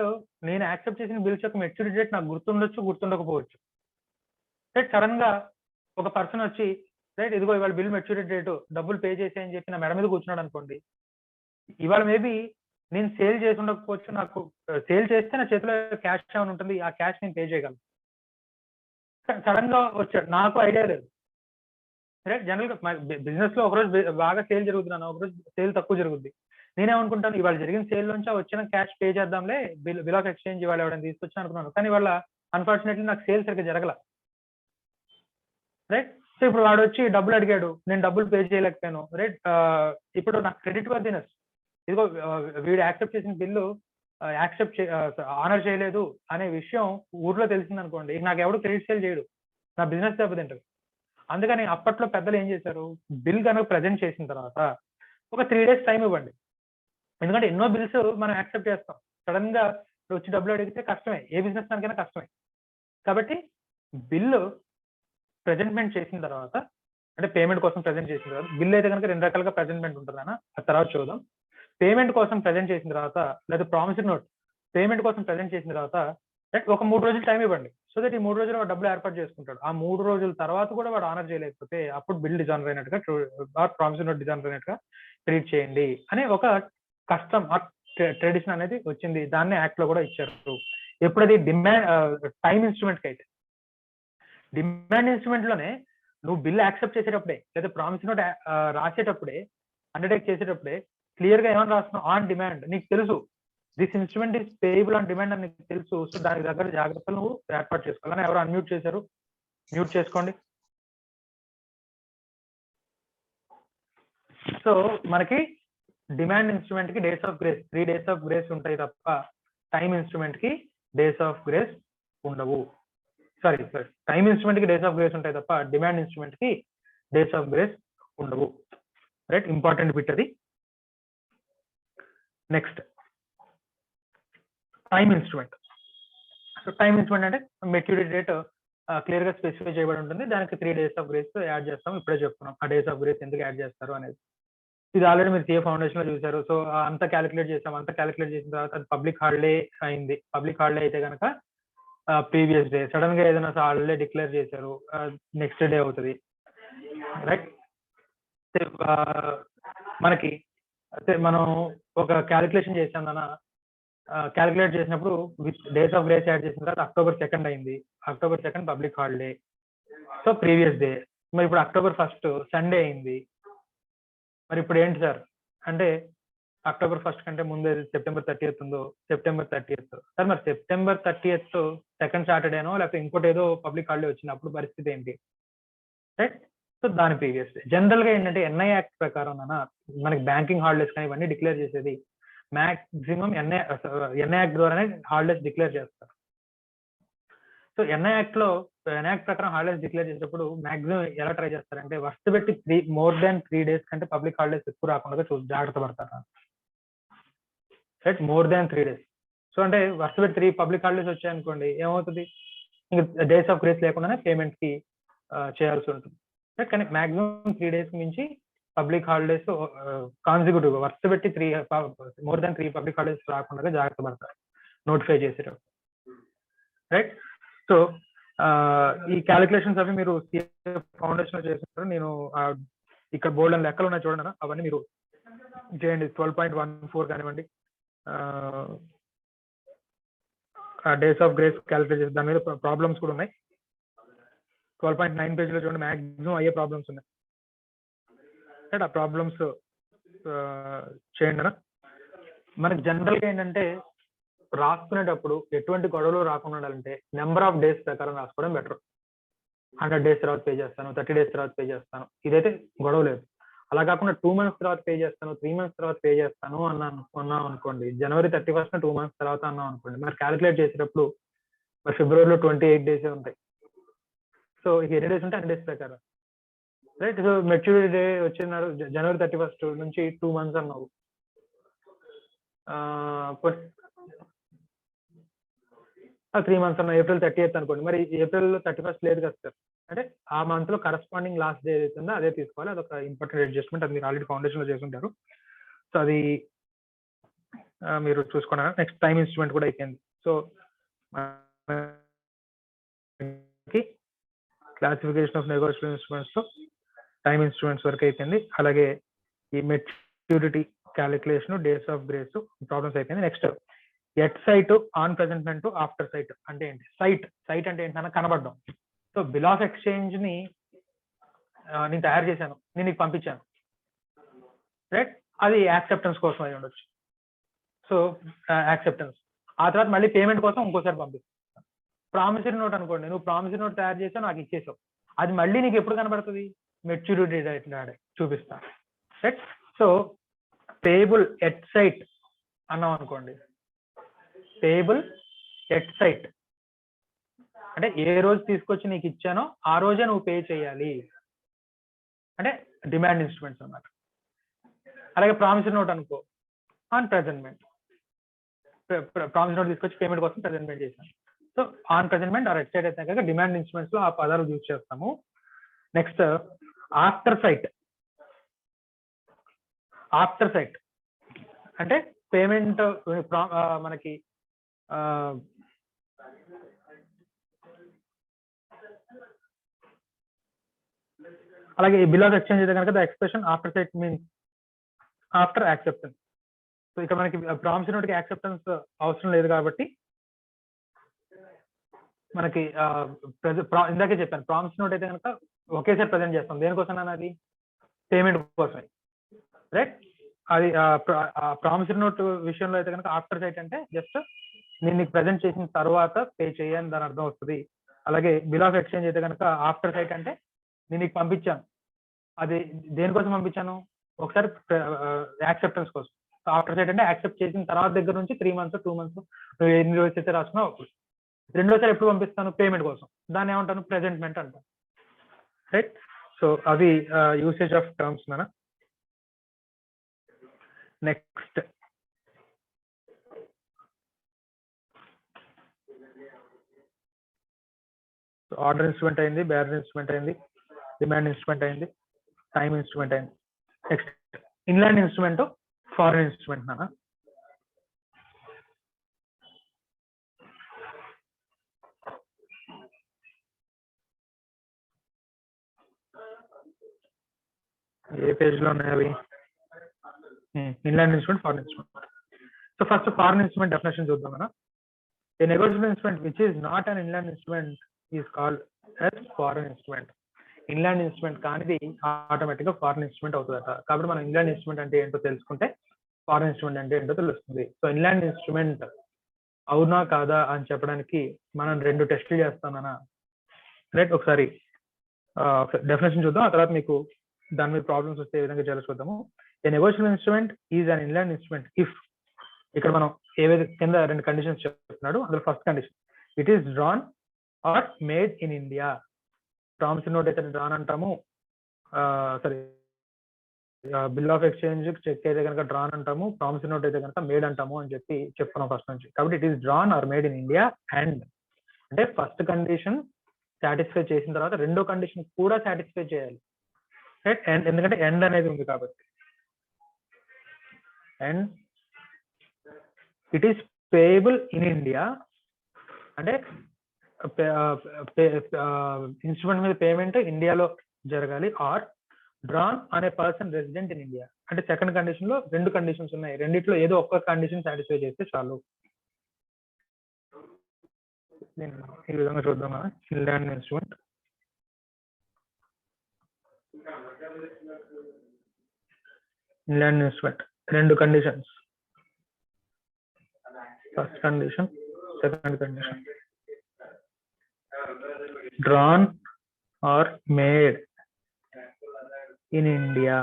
నేను యాక్సెప్ట్ చేసిన బిల్స్ యొక్క మెచ్యూరిటీ డేట్ నాకు గుర్తుండొచ్చు, గుర్తుండకపోవచ్చు. రైట్, సడన్ గా ఒక పర్సన్ వచ్చి రైట్ ఇదిగో ఇవాళ బిల్ మెచ్యూరిటీ డేట్, డబ్బులు పే చేసేయని చెప్పి నా మెడ మీద కూర్చున్నాడు అనుకోండి. ఇవాళ మేబీ నేను సేల్ చేసి ఉండకపోవచ్చు, నాకు సేల్ చేస్తే నా చేతిలో క్యాష్ ఏమైనా ఉంటుంది, ఆ క్యాష్ నేను పే చేయగలను. సడన్ గా వచ్చాడు, నాకు ఐడియా లేదు. రైట్, జనరల్ గా బిజినెస్ లో ఒకరోజు బాగా సేల్ జరుగుతున్నాను, ఒకరోజు సేల్ తక్కువ జరుగుద్ది. నేనేమనుకుంటాను, ఇవాళ జరిగిన సేల్ నుంచి వచ్చిన క్యాష్ పే చేద్దాంలే, బిల్ ఆఫ్ ఎక్స్చేంజ్ ఇవాళ ఎవరైనా తీసుకొచ్చి అనుకున్నాను. కానీ వాళ్ళ అన్ఫార్చునేట్లీ నాకు సేల్ సరిగ్గా జరగల. రైట్, సో ఇప్పుడు వాడు వచ్చి డబ్బులు అడిగాడు, నేను డబ్బులు పే చేయలేకపోయాను. రైట్, ఇప్పుడు నాకు క్రెడిట్ వర్దినెస్, ఇదిగో వీడు యాక్సెప్ట్ చేసిన బిల్లు ఆనర్ చేయలేదు అనే విషయం ఊర్లో తెలిసింది అనుకోండి, నాకు ఎవడు క్రెడిట్ సేల్ చేయడు, నా బిజినెస్ దెబ్బతింటది. అందుకని అప్పట్లో పెద్దలు ఏం చేశారు, బిల్ కనుక ప్రజెంట్ చేసిన తర్వాత ఒక 3 days టైం ఇవ్వండి. ఎందుకంటే ఎన్నో బిల్స్ మనం యాక్సెప్ట్ చేస్తాం, సడన్ గా వచ్చి డబ్బులు అడిగితే కష్టమే, ఏ బిజినెస్ దానికైనా కష్టమే. కాబట్టి బిల్లు ప్రెజెంట్మెంట్ చేసిన తర్వాత, అంటే పేమెంట్ కోసం ప్రెజెంట్ చేసిన తర్వాత, బిల్ అయితే కనుక 2 రకాలుగా ప్రెజెంట్మెంట్ ఉంటుందన్న, ఆ తర్వాత చూద్దాం. పేమెంట్ కోసం ప్రెజెంట్ చేసిన తర్వాత, లేదా ప్రామిసరీ నోట్ పేమెంట్ కోసం ప్రెజెంట్ చేసిన తర్వాత ఒక 3 రోజులు టైం ఇవ్వండి. సో దట్ ఈ 3 రోజులు వాడు డబ్బులు ఏర్పాటు చేసుకుంటాడు. ఆ 3 రోజుల తర్వాత కూడా వాడు ఆనర్ చేయలేకపోతే అప్పుడు బిల్ డిజానర్ అయినట్టుగా, ప్రామిసరీ నోట్ డిజానర్ అయినట్టుగా ట్రీట్ చేయండి అనే ఒక కస్టమ్ ట్రెడిషన్ అనేది వచ్చింది. దాన్ని యాక్ట్ లో కూడా ఇచ్చారు. ఎప్పుడది డిమాండ్ టైం ఇన్స్ట్రుమెంట్ కి అయితే, డిమాండ్ ఇన్స్ట్రుమెంట్ లోనే నువ్వు బిల్ యాక్సెప్ట్ చేసేటప్పుడే లేదా ప్రామిస్ నోట్ రాసేటప్పుడే అండర్టేక్ చేసేటప్పుడే క్లియర్ గా ఏమని రాస్తున్నావు, ఆన్ డిమాండ్. నీకు తెలుసు this instrument is payable on demand అని నీకు తెలుసు. సో దానికి దగ్గర జాగ్రత్తలు నువ్వు ఏర్పాటు చేసుకోవాలని. ఎవరు అన్మ్యూట్ చేశారు? మ్యూట్ చేసుకోండి. సో మనకి డిమాండ్ ఇన్స్ట్రుమెంట్ కి days of grace 3 days of grace ఉంటాయి తప్ప టైమ్ ఇన్స్ట్రుమెంట్ కి డేస్ ఆఫ్ గ్రేస్ ఉండవు. సారీ టైమ్ ఇన్స్ట్రుమెంట్ కి డేస్ ఆఫ్ గ్రేస్ ఉంటాయి తప్ప డిమాండ్ ఇన్స్ట్రుమెంట్ కి డేస్ ఆఫ్ గ్రేస్ ఉండవు. రైట్, ఇంపార్టెంట్ బిట్ అది. Next time instrument. So time instrument అంటే మెచ్యూరిటీ డేట్ క్లియర్ గా స్పెసిఫై చేయబడి ఉంటుంది. దానికి 3 days ఆఫ్ గ్రేస్ యాడ్ చేస్తాం. ఇప్పుడే చెప్తున్నాం ఆ డేస్ ఆఫ్ గ్రేస్ ఎందుకు యాడ్ చేస్తారు అనేది. ఇది ఆల్రెడీ మీరు సిఏ ఫౌండేషన్ లో చూసారు. సో అంతా క్యాలిక్యులేట్ చేసాం. అంతా క్యాలిక్యులేట్ చేసిన తర్వాత అది పబ్లిక్ హాలిడే అయింది. పబ్లిక్ హాలిడే అయితే కనుక ప్రీవియస్ డే సడన్ గా ఏదైనా హాలిడే డిక్లేర్ చేశారు, నెక్స్ట్ డే అవుతుంది. రైట్, మనకి మనం ఒక క్యాలిక్యులేషన్ చేసాం అన్న, క్యాలిక్యులేట్ చేసినప్పుడు with days of grace add చేసిన తర్వాత October 2nd అయింది. October 2nd public holiday, so previous day. మరి ఇప్పుడు October 1st సండే అయింది. మరి ఇప్పుడు ఏంటి సార్ అంటే October 1st కంటే ముందే September 30th ఉందో, September 30th. సార్ మరి September 30th సెకండ్ సాటర్డేనో లేకపోతే ఇంకోటి ఏదో పబ్లిక్ హాలిడే వచ్చినప్పుడు పరిస్థితి ఏంటి? రైట్, సో దాని ప్రీవియస్ డే. జనరల్ గా ఏంటంటే ఎన్ఐ యాక్ట్ ప్రకారం మనకి బ్యాంకింగ్ హాలిడేస్ కానీ ఇవన్నీ డిక్లేర్ చేసేది మాక్సిమం ఎన్ఐ యాక్ట్ ద్వారానే హాలిడేస్ డిక్లేర్ చేస్తారు. సో ఎన్ఐ యాక్ట్ ప్రకారం హాలిడేస్ డిక్లేర్ చేసేటప్పుడు మాక్సిమం ఎలా ట్రై చేస్తారంటే వర్స్ట్ పెట్టి మోర్ దాన్ 3 days కంటే పబ్లిక్ హాలిడేస్ ఎక్కువ రాకుండా జాగ్రత్త పడతారు. Right, more than 3 days. So అంటే వర్స్ట్ పెట్టి 3 పబ్లిక్ హాలిడేస్ వచ్చాయనుకోండి, ఏమవుతుంది, ఇంకా డేస్ ఆఫ్ గ్రేస్ లేకుండానే పేమెంట్ కి చేయాల్సి ఉంటుంది. రైట్, కానీ మాక్సిమం 3 days మించి పబ్లిక్ హాలిడేస్ కాన్సిక్యూటివ్ వర్స్ట్ పెట్టి మోర్ దాన్ 3 పబ్లిక్ హాలిడేస్ రాకుండా జాగ్రత్త పడతారు నోటిఫై చేసేటప్పుడు. రైట్, సో ఈ క్యాలిక్యులేషన్స్ అవి మీరు ఫౌండేషన్ లో చేస్తుంటారు. నేను ఇక్కడ బోల్డ్ అని లెక్కలు ఉన్నాయి చూడండి, అవన్నీ మీరు చేయండి. 12.14 కానివ్వండి, డేస్ ఆఫ్ గ్రేస్ క్యాలిక్యులేట్ చేసి దాని మీద ప్రాబ్లమ్స్ కూడా ఉన్నాయి. 12.9 పేజీలో చూడండి, మాక్సిమం అయ్యే ప్రాబ్లమ్స్ ఉన్నాయి. రైట్, ఆ ప్రాబ్లమ్స్ చేయండి. మనకి జనరల్ గా ఏంటంటే రాసుకునేటప్పుడు ఎటువంటి గొడవలు రాకుండా ఉండాలంటే నెంబర్ ఆఫ్ డేస్ ప్రకారం రాసుకోవడం బెటర్. 100 days తర్వాత పే చేస్తాను, 30 days తర్వాత పే చేస్తాను, ఇదైతే గొడవ లేదు. అలా కాకుండా 2 months తర్వాత పే చేస్తాను, 3 months తర్వాత పే చేస్తాను అన్నాం అనుకోండి, January 31st 2 months తర్వాత అన్నాం అనుకోండి, మరి క్యాలిక్యులేట్ చేసేటప్పుడు మరి ఫిబ్రవరిలో 28 days ఉంటాయి. సో ఎన్ని డేస్ ఉంటే అన్ని డేస్ ప్రకారం. రైట్, సో మెచ్యూరిటీ డే వచ్చినారు January 31st నుంచి 2 months అన్నావు, 3 months అన్న April 30th అనుకోండి, మరి April 31st లేదు కదా సార్ అంటే ఆ మంత్ లో కరస్పాండింగ్ లాస్ట్ డే ఏదైతుందో అదే తీసుకోవాలి. అదొక ఇంపార్టెంట్ అడ్జస్ట్మెంట్. అది మీరు ఆల్రెడీ ఫౌండేషన్ లో చేసుకుంటారు. సో అది మీరు చూసుకున్నారు. నెక్స్ట్ టైమ్ ఇన్స్ట్రుమెంట్ కూడా అయిపోయింది. So classification of negotiable instruments తో టైమ్ ఇన్స్ట్రుమెంట్స్ వరకు అయిపోయింది. అలాగే ఈ maturity calculation, days of grace problems అయిపోయింది. Next at sight, on presentment, after sight అంటే ఏంటి? సైట్ అంటే ఏంటన్నా కనబడడం. సో బిల్ ఆఫ్ ఎక్స్చేంజ్ ని నేను తయారు చేశాను, నేను నీకు పంపించాను. రైట్, అది యాక్సెప్టెన్స్ కోసం అయి ఉండొచ్చు. సో యాక్సెప్టెన్స్, ఆ తర్వాత మళ్ళీ పేమెంట్ కోసం ఇంకోసారి పంపిస్తాను. ప్రామిసరీ నోట్ అనుకోండి, నువ్వు ప్రామిసరీ నోట్ తయారు చేసావు, నాకు ఇచ్చేసావు, అది మళ్ళీ నీకు ఎప్పుడు కనబడుతుంది? మెచ్యూరిటీ డేట్ చూపిస్తాను. Right, so payable at sight అన్నాం అనుకోండి, పేబుల్ ఎట్ సైట్ అంటే ఏ రోజు తీసుకొచ్చి నీకు ఇచ్చానో ఆ రోజే నువ్వు పే చేయాలి అంటే డిమాండ్ ఇన్స్ట్రుమెంట్స్ అన్నమాట. అలాగే ప్రామిసరీ నోట్ అనుకో, ఆన్ ప్రెజెంట్మెంట్, ప్రామిసరీ నోట్ తీసుకొచ్చి పేమెంట్ కోసం ప్రెజెంట్మెంట్ చేశాను. So on presentment or at sight అయితే కనుక డిమాండ్ ఇన్స్ట్రుమెంట్స్ లో ఆ పదాలు యూజ్ చేస్తాము. Next after sight. After sight అంటే పేమెంట్ మనకి అలాగే బిల్ ఆఫ్ ఎక్స్చేంజ్ అయితే కనుక the expression after sight means after acceptance. So ఇక్కడ మనకి ప్రామిసరీ నోట్ కి యాక్సెప్టెన్స్ అవసరం లేదు కాబట్టి మనకి ఇందాకే చెప్పాను, ప్రామిసరీ నోట్ అయితే కనుక ఒకేసారి ప్రజెంట్ చేస్తాం. దేనికోసం అది పేమెంట్ కోసమే, రైట్? అది ప్రామిసరీ నోట్ విషయంలో అయితే కనుక ఆఫ్టర్ సైట్ అంటే జస్ట్ నేను నీకు ప్రజెంట్ చేసిన తర్వాత పే చేయని దాని అర్థం వస్తుంది. అలాగే బిల్ ఆఫ్ ఎక్స్చేంజ్ అయితే కనుక ఆఫ్టర్ సైట్ అంటే నేను నీకు పంపించాను, అది దేనికోసం పంపించాను, ఒకసారి యాక్సెప్టెన్స్ కోసం. ఆఫ్టర్ సైట్ అంటే యాక్సెప్ట్ చేసిన తర్వాత దగ్గర నుంచి 3 months 2 months నువ్వు ఎన్ని రోజులు అయితే రాసుకున్నావు అప్పుడు. రెండోసారి ఎప్పుడు పంపిస్తాను, పేమెంట్ కోసం, దాన్ని ఏమంటాను, ప్రెజెంట్మెంట్ అంటాను, రైట్? సో అవి యూసేజ్ ఆఫ్ టర్మ్స్ నానా. నెక్స్ట్ ఆర్డర్ ఇన్స్ట్రుమెంట్ అయింది, బేరర్ ఇన్స్ట్రుమెంట్ అయింది, డిమాండ్ ఇన్స్ట్రుమెంట్ అయింది, టైమ్ ఇన్స్ట్రుమెంట్ అయింది. Next inland instrument, foreign instrument నానా. ఏ పేజ్ లో ఉన్నాయి అవి? Inland instrument, foreign instrument. So first foreign instrument definition చూద్దాం మనం. A negotiable instrument which is not an inland instrument is called as foreign instrument. Inland instrument కానిది automatic గా foreign instrument అవుతుందట. కాబట్టి మనం ఇన్లాండ్ ఇన్స్ట్రుమెంట్ అంటే ఏంటో తెలుసుకుంటే ఫారెన్ ఇన్స్ట్రుమెంట్ అంటే ఏంటో తెలుస్తుంది. సో ఇన్లాండ్ ఇన్స్ట్రుమెంట్ అవునా కాదా అని చెప్పడానికి మనం 2 టెస్టులు చేస్తామన్నా, రైట్? ఒకసారి డెఫినేషన్ చూద్దాం, ఆ తర్వాత మీకు దాని మీద ప్రాబ్లమ్స్ వస్తే ఏ విధంగా చేయాలో చూద్దాము. A negotiable instrument is an inland instrument if, ఇక్కడ మనం ఏవైతే కింద 2 కండిషన్స్ చెప్తున్నాడు. అందులో first condition, it is drawn or made in India. Promissory note అయితే డ్రాన్ అంటాము, sorry bill of exchange cheque అయితే కనుక డ్రాన్ అంటాము, ప్రామిసరీ నోట్ అయితే కనుక మేడ్ అంటాము అని చెప్పి చెప్తున్నాం ఫస్ట్ నుంచి. కాబట్టి it is drawn or made in India and అంటే ఫస్ట్ కండిషన్ సాటిస్ఫై చేసిన తర్వాత రెండో కండిషన్ కూడా సాటిస్ఫై చేయాలి, రైట్? అండ్ ఎందుకంటే ఎండ్ అనేది ఉంది కాబట్టి. And it is payable in India అంటే ఇన్స్ట్రుమెంట్ మీద పేమెంట్ ఇండియాలో జరగాలి. ఆర్ డ్రాన్ అనే పర్సన్ రెసిడెంట్ ఇన్ ఇండియా అంటే సెకండ్ కండిషన్ లో 2 కండిషన్స్ ఉన్నాయి, రెండిట్లో ఏదో ఒక్క కండిషన్ సాటిస్ఫై చేస్తే చాలు. ఈ విధంగా చూద్దాం. Inland instrument, inland instrument 2 conditions, first condition, second condition. Drawn or made in India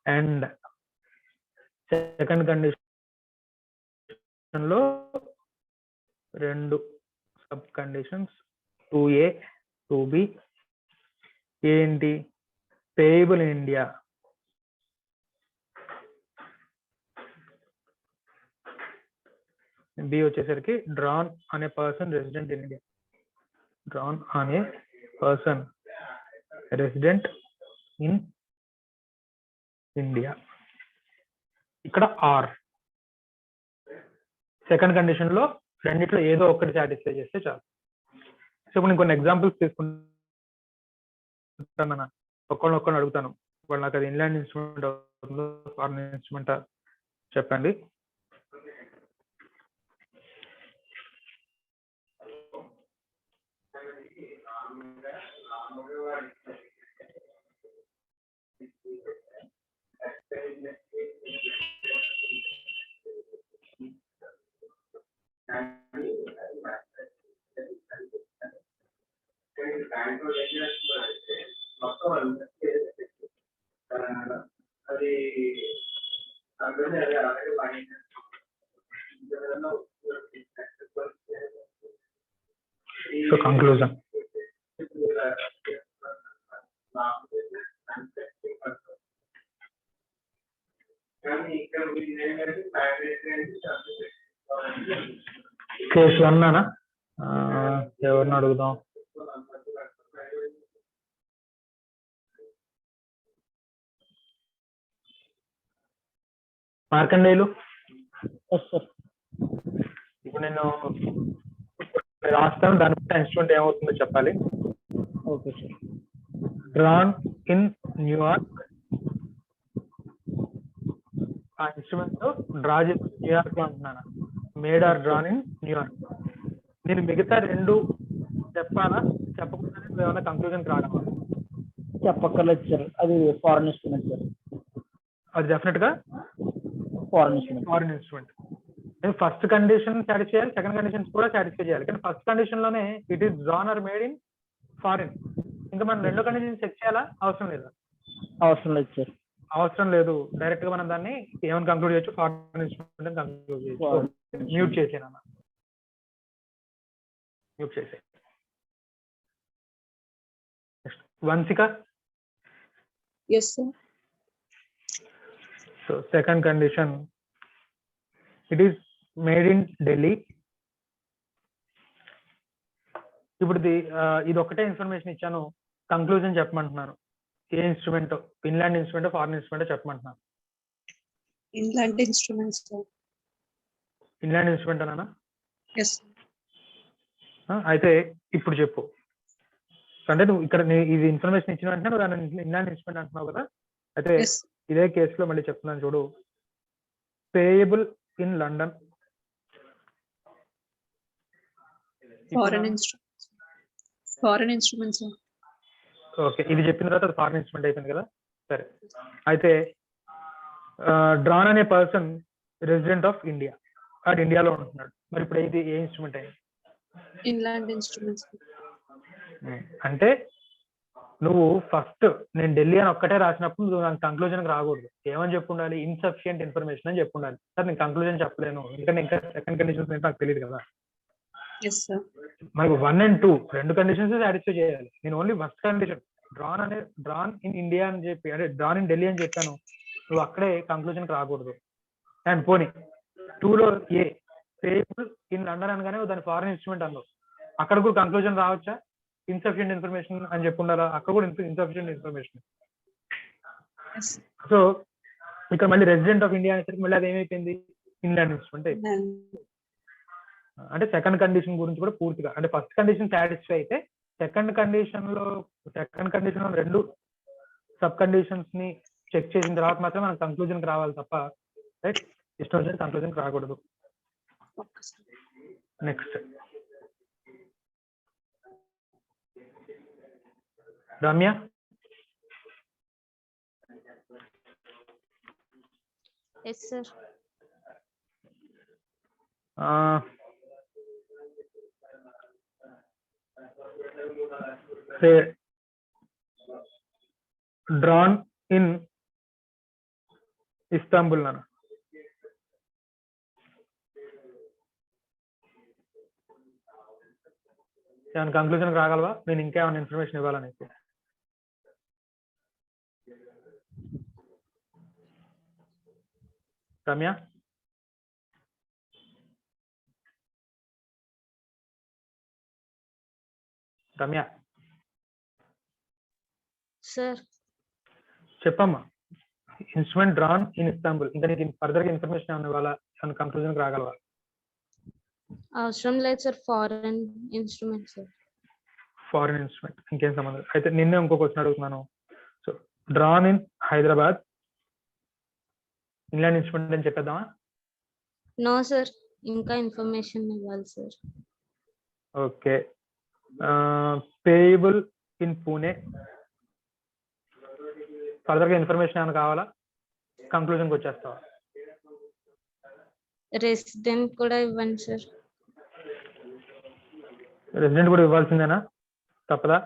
and second condition లో 2 సబ్ కండిషన్స్ 2A 2B. ఏంటి? పేయబుల్ ఇన్ ఇండియా, బి వచ్చేసరికి డ్రాన్ అనే person resident in India, drawn అనే person resident in India. ఇక్కడ or second condition లో రెండిట్లో ఏదో ఒకటి సాటిస్ఫై చేస్తే చాలు. సో ఇప్పుడు నేను కొన్ని ఎగ్జాంపుల్స్ తీసుకుంటాను, ఒక్కడిని అడుగుతాను, వాళ్ళు నాకు అది ఇన్లాండ్ ఇన్స్ట్రుమెంట్ అవుతుందో ఫారెన్ ఇన్స్ట్రుమెంట్ చెప్పండి. So conclusion. కేసు 1 అన్నా ఎవరిని అడుగుదాం? మార్కండేయులు. ఇప్పుడు నేను రాస్తాను, దాని ఇన్స్ట్రుమెంట్ ఏమవుతుందో చెప్పాలి. Okay sir. Drawn in New York, ఆ ఇన్స్ట్రుమెంట్ డ్రా చేసి న్యూయార్క్ లో అంటున్నాను. Made or drawn in New York. నేను మిగతా 2 చెప్పాలా చెప్పకుండా నువ్వు ఏమైనా కంక్లూజన్ రాగలవా? చెప్పక్కర్లేదు సార్, అది ఫారెన్ ఇన్స్ట్రుమెంట్ సార్. అది డెఫినెట్ గా foreign instrument. Foreign instrument. First condition satisfy చేయాలి, సెకండ్ కండిషన్స్ కూడా సాటిస్ఫై చేయాలి. కానీ ఫస్ట్ కండిషన్ లోనే it is drawn or made in foreign. ఇంకా మనం రెండో కండిషన్ చెక్ చేయాలా? అవసరం లేదా? అవసరం లేదు సార్. అవసరం లేదు. డైరెక్ట్ గా మనం దాన్ని ఏమైనా కంక్లూడ్ చేయొచ్చు, ఫారిన్ ఇన్స్ట్రుమెంట్ కంక్లూడ్ చేయొచ్చు. మ్యూట్ చేసేనా? మ్యూట్ చేసే. Vamshika. Yes, sir. So second condition, it is made in Delhi. ఇప్పుడు ఇది ఒకటే ఇన్ఫర్మేషన్ ఇచ్చాను, కంక్లూజన్ చెప్పమంటున్నాను. ఏ instrument, inland instrument, foreign instrument చెప్పమంటున్నాను. Inland instruments, sir. Inland instrument అన్నా? Yes. అయితే ఇప్పుడు చెప్పు. అంటే నువ్వు ఇక్కడ ఇది ఇన్ఫర్మేషన్ ఇచ్చిన వెంటనే నువ్వు దాన్ని ఫిన్లాండ్ ఇన్స్ట్రుమెంట్ అంటున్నావు కదా. అయితే Yes. ఇదే కేసులో మళ్ళీ చెప్తున్నాను చూడు. Payable in London. Foreign instruments. Foreign instruments, sir. Okay, ఇది చెప్పిన తర్వాత అది ఫారిన్ ఇన్స్ట్రుమెంట్ అయిపోయింది కదా. సరే, అయితే డ్రాన్ అనే పర్సన్ రెసిడెంట్ ఆఫ్ ఇండియా, వాడు ఇండియాలో ఉంటున్నాడు. మరి ఇప్పుడు ఇది ఏ ఇన్స్ట్రుమెంట్ అయింది? Inland instruments. అంటే నువ్వు ఫస్ట్ నేను ఢిల్లీ అని ఒక్కటే రాసినప్పుడు నువ్వు నాకు కంక్లూజన్ రాకూడదు. ఏమని చెప్పు ఉండాలి? ఇన్సఫిషియంట్ ఇన్ఫర్మేషన్ అని చెప్పు ఉండాలి. సార్ నేను కంక్లూజన్ చెప్పలేను, ఇంకా సెకండ్ కండిషన్స్ నాకు తెలియదు కదా. Yes, sir. మనకు 1 and 2 రెండు కండిషన్స్ సాటిస్ఫై చేయాలి. నేను only first condition drawn in India అని చెప్పి, అంటే డ్రాన్ ఇన్ ఢిల్లీ అని చెప్పాను, నువ్వు అక్కడే కంక్లూజన్ రాకూడదు. అండ్ పోనీ 2లో ఏ పేయబుల్ ఇన్ లండన్ అనగానే దాని ఫారిన్ ఇన్స్ట్రుమెంట్ అన్నావు, అక్కడ కూడా కంక్లూజన్ రావచ్చా? ఇన్సఫిషియంట్ ఇన్ఫర్మేషన్ అని చెప్పుండాలా, అక్కడ కూడా ఇన్సఫిషియంట్ ఇన్ఫర్మేషన్. Yes. సో ఇక్కడ మళ్ళీ రెసిడెంట్ ఆఫ్ ఇండియా అనేసరికి మళ్ళీ అది ఏమైపోయింది? Inland instrument. అంటే సెకండ్ కండిషన్ గురించి కూడా పూర్తిగా, అంటే ఫస్ట్ కండిషన్ సాటిస్ఫై అయితే సెకండ్ కండిషన్ లో రెండు సబ్ కండిషన్స్ ని చెక్ చేసిన తర్వాత మాత్రం మనం కంక్లూజన్ రావాలి తప్ప రైట్ ఇష్టం వచ్చిన కంక్లూజన్ రాకూడదు. Okay, sir. Next Ramya. Yes, sir. Say drawn in Istanbul nana. ఏమైనా కంక్లూజన్ రాగలవా? నేను ఇంకా ఏమైనా ఇన్ఫర్మేషన్ ఇవ్వాలా నీకు? రమ్య. రమ్య సార్ చెప్పమ్మా. ఇన్స్ట్రుమెంట్ డ్రాన్ ఇన్ ఇస్తాంబుల్, ఇంకా నీకు ఫర్దర్ గా ఇన్ఫర్మేషన్ ఏమైనా ఇవ్వాలా? ఏమైనా కంక్లూజన్ రాగలవా? అవసరం లేదు sir, foreign instrument sir. Foreign instrument, ఇంకేం సంబంధం. అయితే నిన్నే ఇంకో క్వశ్చన్ అడుగుతున్నాను. So drawn in Hyderabad, England instrument అని చెప్పేద్దామా? నో సార్, ఇంకా ఇన్ఫర్మేషన్ ఇవ్వాలి sir. Okay. Payable in Pune, further గా ఇన్ఫర్మేషన్ ఏమైనా కావాలా? కంక్లూజన్కి వచ్చేస్తావా? రెసిడెంట్ కూడా ఇవ్వండి సార్. రెసిడెంట్ కూడా ఇవ్వాల్సిందేనా? తప్పదా?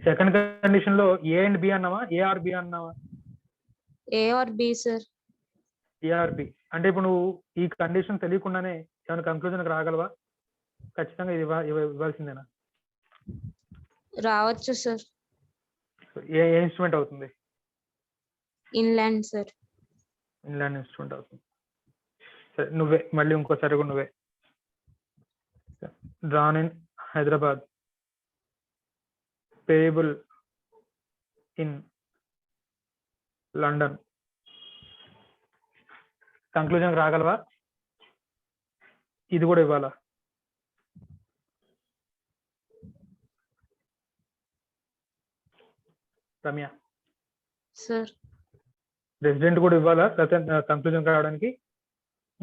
సెకండ్ కండిషన్ లో ఏ అండ్ బి అన్నావా, ఏఆర్బి అన్నావా? ఏ ఆర్ బి సార్. ఏఆర్బి అంటే ఇప్పుడు నువ్వు ఈ కండిషన్ తెలియకుండానే ఏమైనా కంక్లూజన్ రాగలవా? ఖచ్చితంగా ఇది ఇవ్వాల్సిందేనా? రావచ్చు సార్. ఏ ఇన్స్ట్రుమెంట్ అవుతుంది? Inland sir. ఇన్లాండ్ ఇన్స్ట్రుమెంట్ అవుతుంది. సరే, నువ్వే మళ్ళీ ఇంకోసారి కూడా నువ్వే. Drawn in Hyderabad, payable in London. Conclusion రాగలవా? ఇది కూడా ఇవ్వాలా? రమ్య సార్ రెసిడెంట్ కూడా ఇవ్వాలా లేకపోతే కంక్లూజన్ రావడానికి,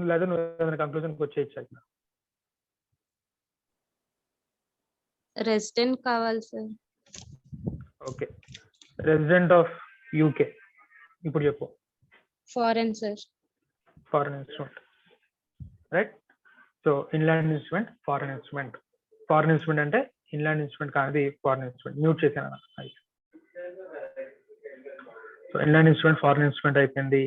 లేదా నువ్వు ఏదైనా కంక్లూజన్కి వచ్చేయచ్చు? రెసిడెంట్ కావాలి sir. Okay, resident of UK. ఇప్పుడు చెప్పు. Foreign sir. Foreign instrument, right. So inland instrument, foreign instrument. Foreign instrument అంటే ఇన్లాండ్ ఇన్స్ట్రుమెంట్ కానిది ఫారెన్ ఇన్స్ట్రుమెంట్. మ్యూట్ చేశాను. So inland instrument, foreign instrument అయిపోయింది.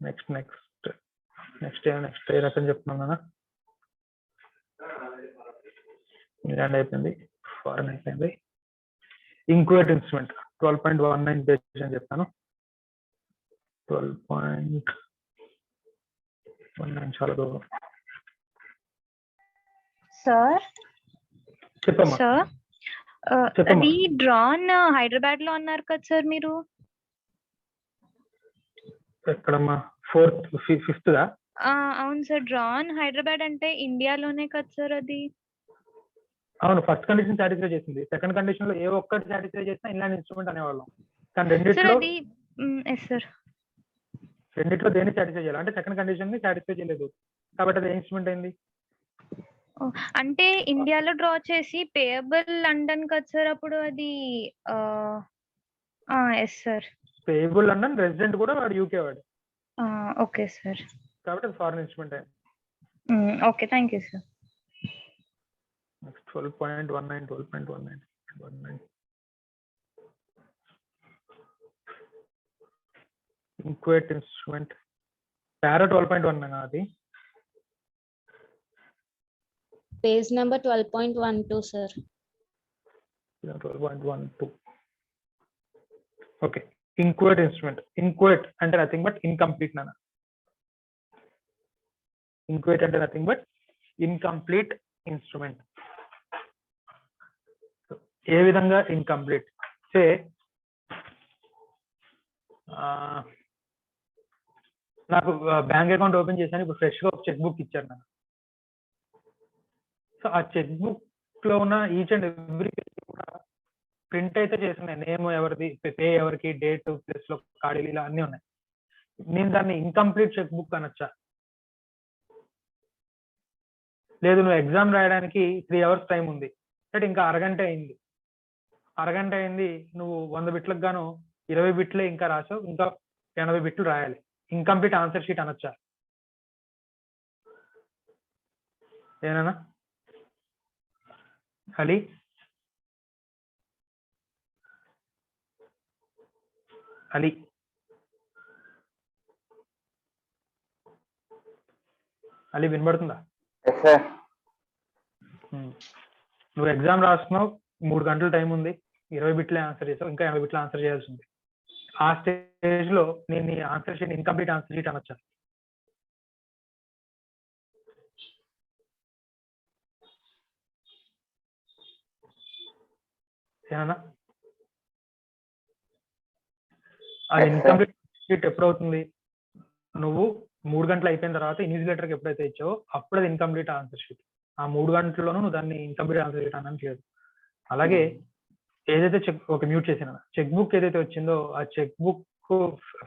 నెక్స్ట్ ఏ రకం చెప్తున్నాను కదా. ఇన్లాండ్ అయిపోయింది, ఫారెన్ అయిపోయింది. ఇంక్వేట్ ఇన్స్ట్రుమెంట్ 12.19 పేజ్ అని చెప్తాను. 12.19 చాలా దూరం. సార్ చెప్పమ్మా. సార్ చెప్పమ్మా. అది డ్రాన్ హైదరాబాద్ లో అన్నారు కదా సార్ మీరు. ఎక్కడమ్మా? 4th 5th దా? అవును సార్, డ్రాన్ హైదరాబాద్ అంటే ఇండియాలోనే కదా సార్ అది. అవును, ఫస్ట్ కండిషన్ సాటిస్ఫై చేసింది. సెకండ్ కండిషన్ లో ఏ ఒక్కటి సాటిస్ఫై చేసినా ఇన్లాండ్ ఇన్స్ట్రుమెంట్ అనేవాళ్ళం. కానీ సార్ రెండిట్లో అది ఎస్ సార్. దేన్ని సాటిస్ఫై చేయాలి అంటే సెకండ్ కండిషన్ ని సాటిస్ఫై చేయలేదు కాబట్టి అది ఇన్స్ట్రుమెంట్ అయింది. అంటే ఇండియాలో డ్రా చేసి పేయబుల్ లండన్ కదా సార్ అప్పుడు అది. Yes sir. Payable London, resident కూడా వాడు యూకే వాడు. Okay sir. కాబట్టి అది ఫారెన్ ఇన్స్ట్రుమెంట్ అయింది. Okay, thank you sir. Next 12.19. Inchoate instrument para 12.19 అది. Page number 12.12 sir. 12.12. Okay, inchoate instrument. Inchoate అంటే నథింగ్ బట్ ఇన్కంప్లీట్ నాన్న. ఇంక్వేట్ అంటే నథింగ్ బట్ ఇన్కంప్లీట్ ఇన్స్ట్రుమెంట్. ఏ విధంగా ఇన్కంప్లీట్? సే నాకు బ్యాంక్ అకౌంట్ ఓపెన్ చేశాను, ఇప్పుడు ఫ్రెష్ గా ఒక చెక్ బుక్ ఇచ్చారు నాకు. సో ఆ చెక్ బుక్ లో ఉన్న ఈచ్ అండ్ ఎవ్రీ కూడా ప్రింట్ అయితే చేస్తున్నాయి. నేమ్ ఎవరిది, పే ఎవరికి, డేట్, ప్లేస్ లో ఖాళీలు ఇలా అన్ని ఉన్నాయి. నేను దాన్ని ఇన్కంప్లీట్ చెక్ బుక్ అనొచ్చా? లేదు, నువ్వు ఎగ్జామ్ రాయడానికి 3 hours టైం ఉంది, బట్ ఇంకా అరగంట అయింది, నువ్వు 100 బిట్లకు గాను 20 బిట్లే ఇంకా రాసావు, ఇంకా 80 బిట్లు రాయాలి. ఇన్కంప్లీట్ ఆన్సర్ షీట్ అనొచ్చా? ఏనా అలీ? వినబడుతుందా? నువ్వు ఎగ్జామ్ రాస్తున్నావు, 3 గంటల టైం ఉంది, 20 బిట్లే ఆన్సర్ చేసావు, ఇంకా 80 బిట్ల ఆన్సర్ చేయాల్సి ఉంది. ఆ స్టేజ్ లో నేను నీ answer sheet incomplete answer sheet అనొచ్చా? ఏనా? అది ఇన్కంప్లీట్ షీట్ ఎప్పుడవుతుంది? నువ్వు 3 గంటలు అయిపోయిన తర్వాత ఇన్విజిలేటర్కి ఎప్పుడైతే ఇచ్చావో అప్పుడు అది ఇన్కంప్లీట్ ఆన్సర్ షీట్. ఆ 3 గంటల్లోనూ నువ్వు దాన్ని ఇన్కంప్లీట్ ఆన్సర్ షీట్ అనడానికి లేదు. అలాగే ఏదైతే ఒక మ్యూట్ చేసిన చెక్ బుక్ ఏదైతే వచ్చిందో ఆ చెక్ బుక్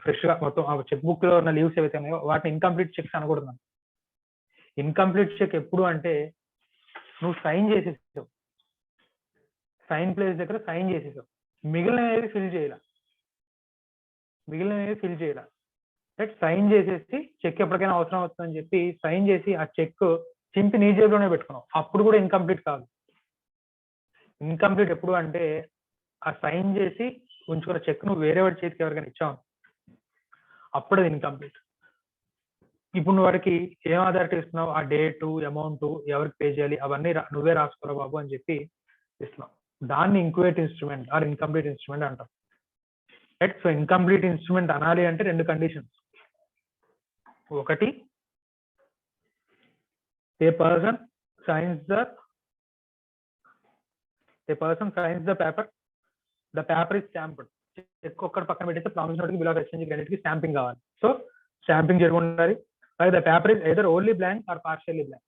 ఫ్రెష్ గా మొత్తం ఆ చెక్ బుక్ లో ఉన్న లీవ్స్ ఏవైతే ఉన్నాయో వాటిని ఇన్కంప్లీట్ చెక్స్ అనకూడదు. ఇన్కంప్లీట్ చెక్ ఎప్పుడు అంటే నువ్వు సైన్ చేసేసావు, సైన్ ప్లేస్ దగ్గర సైన్ చేసేసావు, మిగిలినవి ఫిల్ చేయాల. రైట్, సైన్ చేసేసి చెక్ ఎప్పటికైనా అవసరం అవుతుందని చెప్పి సైన్ చేసి ఆ చెక్ చింపి నీ జేబులోనే పెట్టుకున్నావు, అప్పుడు కూడా ఇన్కంప్లీట్ కాదు. ఇన్కంప్లీట్ ఎప్పుడు అంటే ఆ సైన్ చేసి ఉంచుకున్న చెక్ నువ్వు వేరే వాడి చేతికి ఎవరికైనా ఇచ్చావు, అప్పుడు అది ఇన్కంప్లీట్. ఇప్పుడు నువ్వు వాడికి ఏం ఆధారిటీ ఇస్తున్నావు? ఆ డేటు, అమౌంట్, ఎవరికి పే చేయాలి అవన్నీ నువ్వే రాసుకోరా బాబు అని చెప్పి ఇస్తున్నావు. దాన్ని inchoate instrument or incomplete instrument అంటాం. రైట్, సో ఇన్కంప్లీట్ ఇన్స్ట్రుమెంట్ అనాలి అంటే 2 కండిషన్స్. ఒకటి, a person signs the paper, the paper is stamped. Cheque ఒక్కటి పక్కన పెట్టేస్తే ప్రామిస్ నోట్ కి, బిల్ ఆఫ్ ఎక్స్చేంజ్ రెండింటికి స్టాంపింగ్ కావాలి. సో స్టాంపింగ్ జరిగి ఉండాలి. The paper is either only blank or partially blank.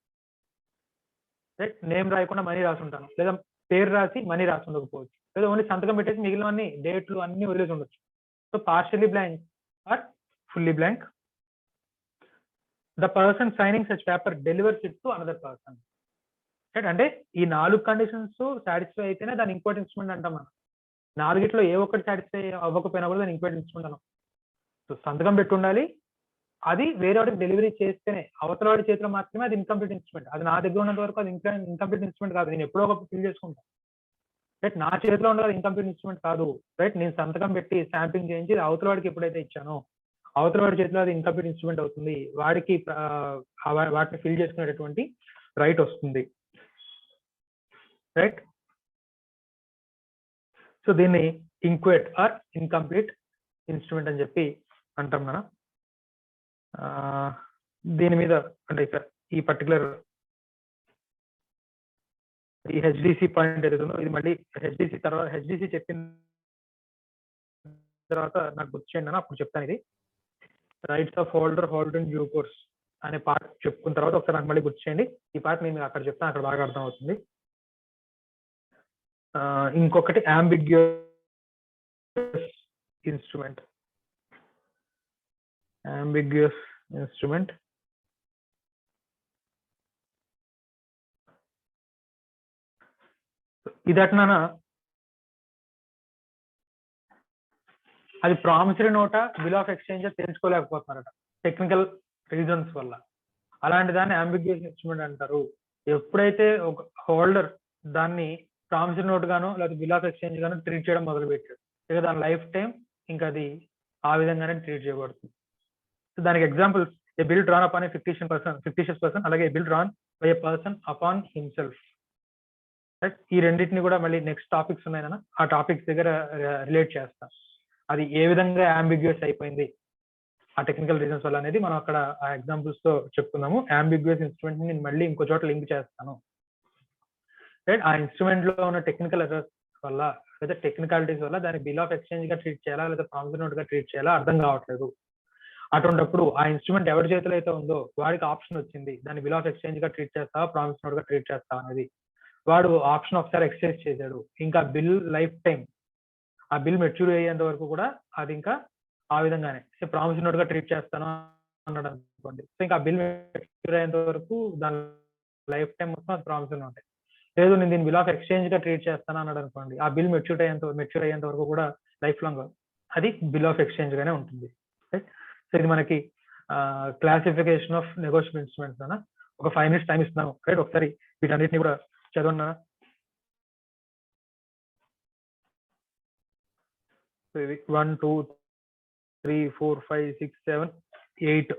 Right, name రాయకుండా మనీ రాసి ఉంటాను, లేదా పేరు రాసి మనీ రాసి ఉండకపోవచ్చు, లేదా ఓన్లీ సంతకం పెట్టేసి మిగిలినవన్నీ డేట్లు అన్ని వదిలేసి ఉండొచ్చు. So partially blank or fully blank. The person signing such paper delivers it to another person. Right. అంటే ఈ 4 కండిషన్స్ సాటిస్ఫై అయితేనే దాన్ని ఇంక్వైట్ ఇన్స్ట్రుమెంట్ అంటాం మనం. 4గిట్లో ఏ ఒక్కటి సాటిస్ఫై అవ్వకపోయినా కూడా దాన్ని ఇంక్వైట్ ఇన్స్ట్రుమెంట్ అన్నాం. సో సంతకం పెట్టి ఉండాలి, అది వేరే వాడికి డెలివరీ చేస్తేనే, అవతల వాడి చేతిలో మాత్రమే అది ఇన్కంప్లీట్ ఇన్స్ట్రుమెంట్. అది నా దగ్గర ఉన్నంత వరకు అది ఇన్కంప్లీట్ ఇన్స్ట్రుమెంట్ కాదు. నేను ఎప్పుడో ఒకటి ఫిల్ చేసుకుంటాను. రైట్. నా చేతిలో ఉండదు ఇన్కంప్లీట్ ఇన్స్ట్రుమెంట్ కాదు. రైట్. నేను సంతకం పెట్టి స్టాంపింగ్ చేయించి అవతల వాడికి ఎప్పుడైతే ఇచ్చానో అవతల వాడి చేతిలో అది ఇన్కంప్లీట్ ఇన్స్ట్రుమెంట్ అవుతుంది. వాడికి వాటిని ఫిల్ చేసుకునేటటువంటి రైట్ వస్తుంది. రైట్. సో దీన్ని ఇంక్వైట్ ఆర్ ఇన్కంప్లీట్ ఇన్స్ట్రుమెంట్ అని చెప్పి అంటాం మనం. దీని మీద అంటే ఈ పర్టికులర్ ఈ హెచ్డిసి పాయింట్ ఏదైతుందో ఇది మళ్ళీ హెచ్డిసి తర్వాత హెచ్డిసి చెప్పిన తర్వాత నాకు గుర్తు చేయండి అని అప్పుడు చెప్తాను. ఇది rights of holder hold in due course అనే పార్ట్ చెప్పుకున్న తర్వాత ఒకసారి నాకు మళ్ళీ గుర్తు చేయండి. ఈ పార్ట్ నేను అక్కడ చెప్తాను, అక్కడ బాగా అర్థం అవుతుంది. ఇంకొకటి ambiguous instrument. Ambiguous instrument. ఇదట్నా అది ప్రామిసరీ నోటా బిల్ ఆఫ్ ఎక్స్చేంజ్ తెలుసుకోలేకపోతున్నారట టెక్నికల్ రీజన్స్ వల్ల. అలాంటి దాన్ని అంబిగ్యూస్ ఇన్స్ట్రుమెంట్ అంటారు. ఎప్పుడైతే ఒక హోల్డర్ దాన్ని ప్రామిసరీ నోట్ గాను లేదా బిల్ ఆఫ్ ఎక్స్చేంజ్ గాను ట్రీట్ చేయడం మొదలు పెట్టాడు, ఇక దాని లైఫ్ టైం ఇంకా అది ఆ విధంగానే ట్రీట్ చేయబడుతుంది. సో దానికి examples a bill drawn upon a fictitious person, అలాగే bill drawn by a person upon himself. Right. ఈ రెండింటిని కూడా మళ్ళీ నెక్స్ట్ టాపిక్స్ ఉన్నాయన ఆ టాపిక్స్ దగ్గర రిలేట్ చేస్తాం. అది ఏ విధంగా అంబిగ్యూస్ అయిపోయింది ఆ టెక్నికల్ రీజన్స్ వల్ల అనేది మనం అక్కడ ఆ ఎగ్జాంపుల్స్ తో చెప్పుకుందాము. అంబిగ్యూస్ ఇన్స్ట్రుమెంట్ ని నేను మళ్ళీ ఇంకో చోట లింక్ చేస్తాను. రైట్. ఆ ఇన్స్ట్రుమెంట్ లో ఉన్న టెక్నికల్ ఎర్రర్స్ వల్ల లేదా టెక్నికాలిటీస్ వల్ల దాన్ని బిల్ ఆఫ్ ఎక్స్చేంజ్ గా ట్రీట్ చేయాలా లేదా ప్రామిసరీ నోట్ గా ట్రీట్ చేయాలా అర్థం కావట్లేదు. అటువంటిప్పుడు ఆ ఇన్స్ట్రుమెంట్ ఎవరి చేతిలో అయితే ఉందో వాడికి ఆప్షన్ వచ్చింది, దాన్ని బిల్ ఆఫ్ ఎక్స్చేంజ్ గా ట్రీట్ చేస్తావా ప్రామిసరీ నోట్ గా ట్రీట్ చేస్తావా అనేది. వాడు ఆప్షన్ ఒకసారి ఎక్స్చేంజ్ చేశాడు, ఇంకా బిల్ లైఫ్ టైం ఆ బిల్ మెచ్యూర్ అయ్యేంత వరకు కూడా అది ఇంకా ఆ విధంగానే ప్రామిసరీ నోట్ గా ట్రీట్ చేస్తాను అన్నాడు అనుకోండి. సో ఇంకా బిల్ మెచ్యూర్ అయ్యేంత వరకు దాని లైఫ్ టైం మొత్తం అది ప్రామిసరీ నోట్. లేదు నేను దీన్ని బిల్ ఆఫ్ ఎక్స్చేంజ్ గా ట్రీట్ చేస్తాను అన్నాడు అనుకోండి, ఆ బిల్ మెచ్యూర్ అయ్యేంత వరకు కూడా లైఫ్ లాంగ్ అది బిల్ ఆఫ్ ఎక్స్చేంజ్ గానే ఉంటుంది. రైట్. సో ఇది మనకి క్లాసిఫికేషన్ ఆఫ్ నెగోషియబుల్ ఇన్స్ట్రుమెంట్స్ అన్న. ఒక 5 minutes టైం ఇస్తున్నాను. రైట్. ఒకసారి వీటన్నిటిని కూడా చదవన్నా. సో ఇది 1 2 3 4 5 6 7 8.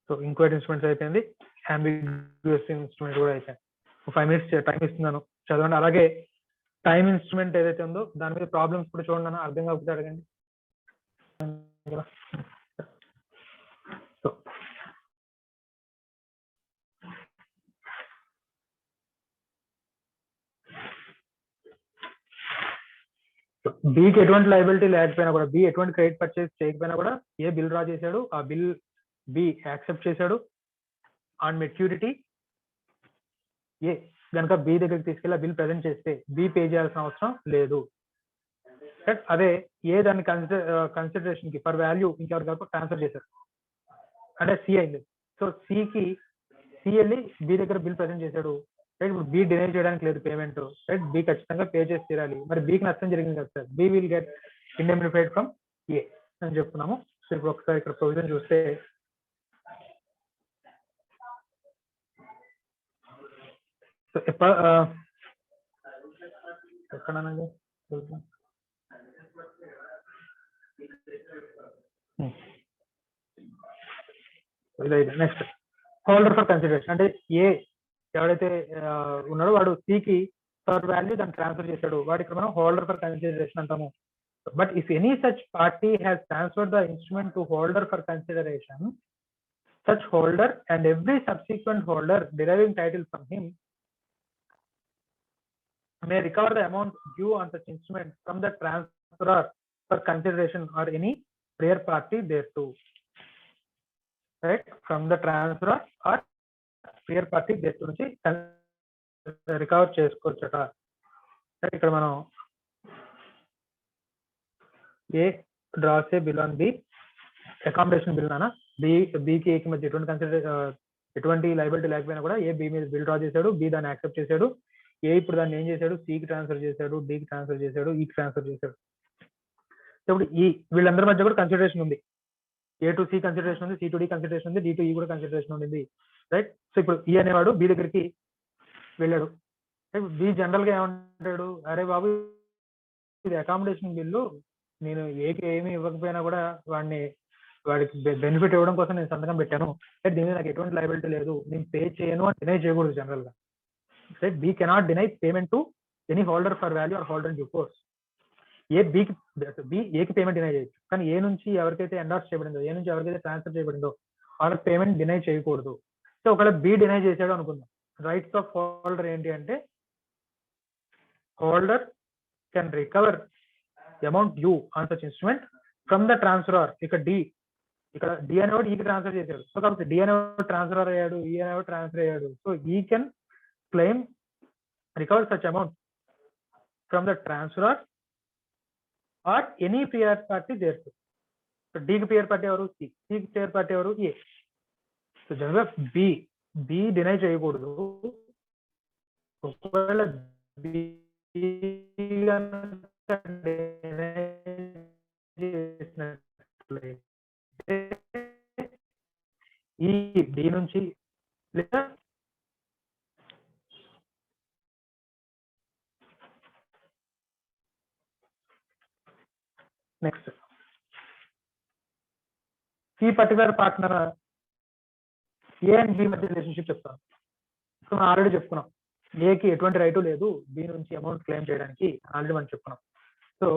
సో ఇంక్వైట్ ఇన్స్ట్రుమెంట్స్ అయిపోయింది, అంబిగ్యూస్ ఇన్స్ట్రుమెంట్ కూడా అయిపోయింది. 5 minutes టైం ఇస్తున్నాను, చదవండి. అలాగే టైం ఇన్స్ట్రుమెంట్ ఏదైతే ఉందో దాని మీద ప్రాబ్లమ్స్ కూడా చూడండి అన్న, అర్థం కాకపోతే అడగండి. సో బికి ఎటువంటి లయబిలిటీ లేకపోయినా కూడా, బి ఎటువంటి క్రెడిట్ పర్చేస్ చేయకపోయినా కూడా ఏ బిల్ డ్రా చేశాడు, ఆ బిల్ బి యాక్సెప్ట్ చేశాడు. ఆన్ మెచ్యూరిటీ ఏ కనుక బి దగ్గరికి తీసుకెళ్ళి ఆ బిల్ ప్రెజెంట్ చేస్తే బి పే చేయాల్సిన అవసరం లేదు. అదే ఏ దాన్ని కన్సిడరేషన్ కి ఫర్ వాల్యూ ఇంకెవరికైనా ట్రాన్స్ఫర్ చేశారు అంటే సి అయింది. సో సి వెళ్ళి బి దగ్గర బిల్ ప్రెజెంట్ చేశాడు. రైట్. ఇప్పుడు బి డినై చేయడానికి లేదు పేమెంట్. రైట్. బి ఖచ్చితంగా పే చేసి తీరాలి. మరి బికి నష్టం జరిగింది కదా sir, B will get indemnified from A అని చెప్తున్నాము. సో ఇప్పుడు ఒకసారి ఇక్కడ ప్రొవిజన్ చూస్తే ఎక్కడనండి నెక్స్ట్ హోల్డర్ ఫర్ కన్సిడరేషన్ అంటే ఏ ఎవడైతే ఉన్నాడో వాడు సికి ఫర్ వాల్యూ దాన్ని ట్రాన్స్ఫర్ చేశాడు, వాడి ఇక్కడ మనం హోల్డర్ ఫర్ కన్సిడరేషన్ అంటాము. But if any such party has transferred the instrument to holder for consideration, such holder and every subsequent holder deriving title from him may recover the amount due on such instrument from the transferor for consideration or any prior party thereto. Right. From the transferor or prior party thereto నుంచి recover చేసుకోవచ్చట. ఇక్కడ మనం A draws a bill on B accommodation bill నానా బికి ఏకి మధ్య ఎటువంటి ఎటువంటి లైబిలిటీ లేకపోయినా కూడా ఏ బి మీద బిల్ డ్రా చేశాడు, బి దాన్ని యాక్సెప్ట్ చేశాడు, ఏ ఇప్పుడు దాన్ని ఏం చేశాడు, సికి ట్రాన్స్ఫర్ చేశాడు, డికి ట్రాన్స్ఫర్ చేశాడు, ఈకి ట్రాన్స్ఫర్ చేశాడు. ఇప్పుడు ఈ వీళ్ళందరి మధ్య కూడా కన్సిడరేషన్ ఉంది. ఏ టు సి కన్సిడరేషన్ ఉంది, సి టు డి కన్సిడరేషన్ ఉంది, డి టు ఈ కూడా కన్సిడరేషన్ ఉంది, రైట్. సో ఇప్పుడు ఈ అనేవాడు బి దగ్గరికి వెళ్ళాడు. బి జనరల్ గా ఏమంటాడు, అరే బాబు ఇది అకామిడేషన్ బిల్లు, నేను ఏకి ఏమి ఇవ్వకపోయినా కూడా వాడికి బెనిఫిట్ ఇవ్వడం కోసం నేను సంతకం పెట్టాను, దీని మీద నాకు ఎటువంటి లైబిలిటీ లేదు, నేను పే చేయను అని డినై చేయకూడదు జనరల్ గా. Right, B cannot deny payment to any holder for value or holder in due course. ఏకి పేమెంట్ డినై చేయొచ్చు, కానీ ఏ నుంచి ఎవరికైతే ఎండార్స్ చేయబడిందో, ఏ నుంచి ఎవరికైతే ట్రాన్స్ఫర్ చేయబడిందో వాళ్ళకి పేమెంట్ డినై చేయకూడదు. సో ఒకవేళ బి డినై చేశాడు అనుకుందాం, రైట్స్ ఆఫ్ హోల్డర్ ఏంటి అంటే holder can recover amount due on such instrument from the transferor. ఇక్కడ డి అనేవాడు ఈకి ట్రాన్స్ఫర్ చేశాడు, సో కాబట్టి డి అనేవాడు ట్రాన్స్ఫర్ అయ్యాడు, ఈ అనేవాడు ట్రాన్స్ఫర్ అయ్యాడు. So E can claim recover such amount from the transferor or any prior party there. So డికి ప్రియర్ పార్టీ ఎవరు, సికి ప్రియర్ పార్టీ ఎవరు, ఏ. సో జనరల్గా బి డినై చేయకూడదు. ఒకవేళ బి ఈ డి నుంచి లేదా నెక్స్ట్ ఈ particular partner A and B మధ్య రిలేషన్షిప్ చెప్తాను. సో మనం ఆల్రెడీ చెప్పుకున్నాం, ఏకి ఎటువంటి రైటు లేదు బి నుంచి అమౌంట్ క్లెయిమ్ చేయడానికి, ఆల్రెడీ మనం చెప్పుకున్నాం. So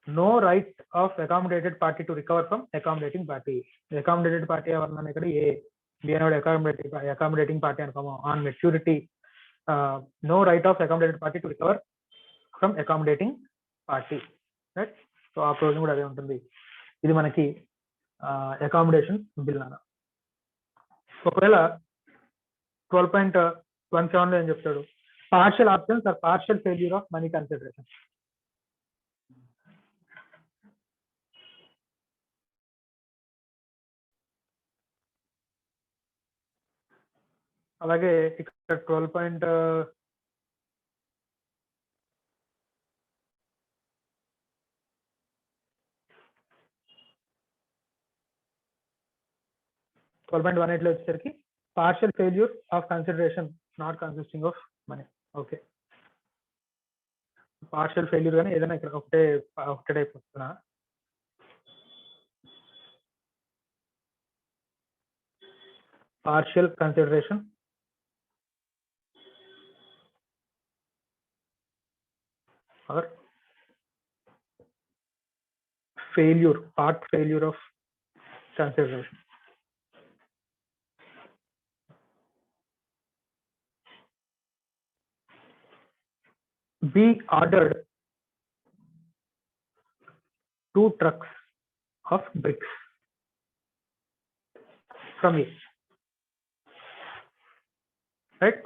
no right of accommodated party to recover from accommodating party. Accommodated party ఎవరన్నా ఇక్కడ ఏ, బి అనేవాడు అకామిడేటింగ్ పార్టీ అనుకోము. On maturity no right of accommodated party to recover from accommodating party, right. So ఆ provision కూడా అదే ఉంటుంది. ఇది మనకి అకామిడేషన్ బిల్ అన్న. ఒకవేళ 12.17 లో ఏం చెప్తాడు, partial options or partial failure of money consideration. అలాగే ఇక్కడ 12.18 లో వచ్చేసరికి partial failure of consideration not consisting of money. Okay, partial failure కానీ ఏదైనా ఇక్కడ ఒకటే టైప్ వస్తున్నా. Partial consideration or failure, part failure of consideration. We ordered 2 trucks of bricks from A, right?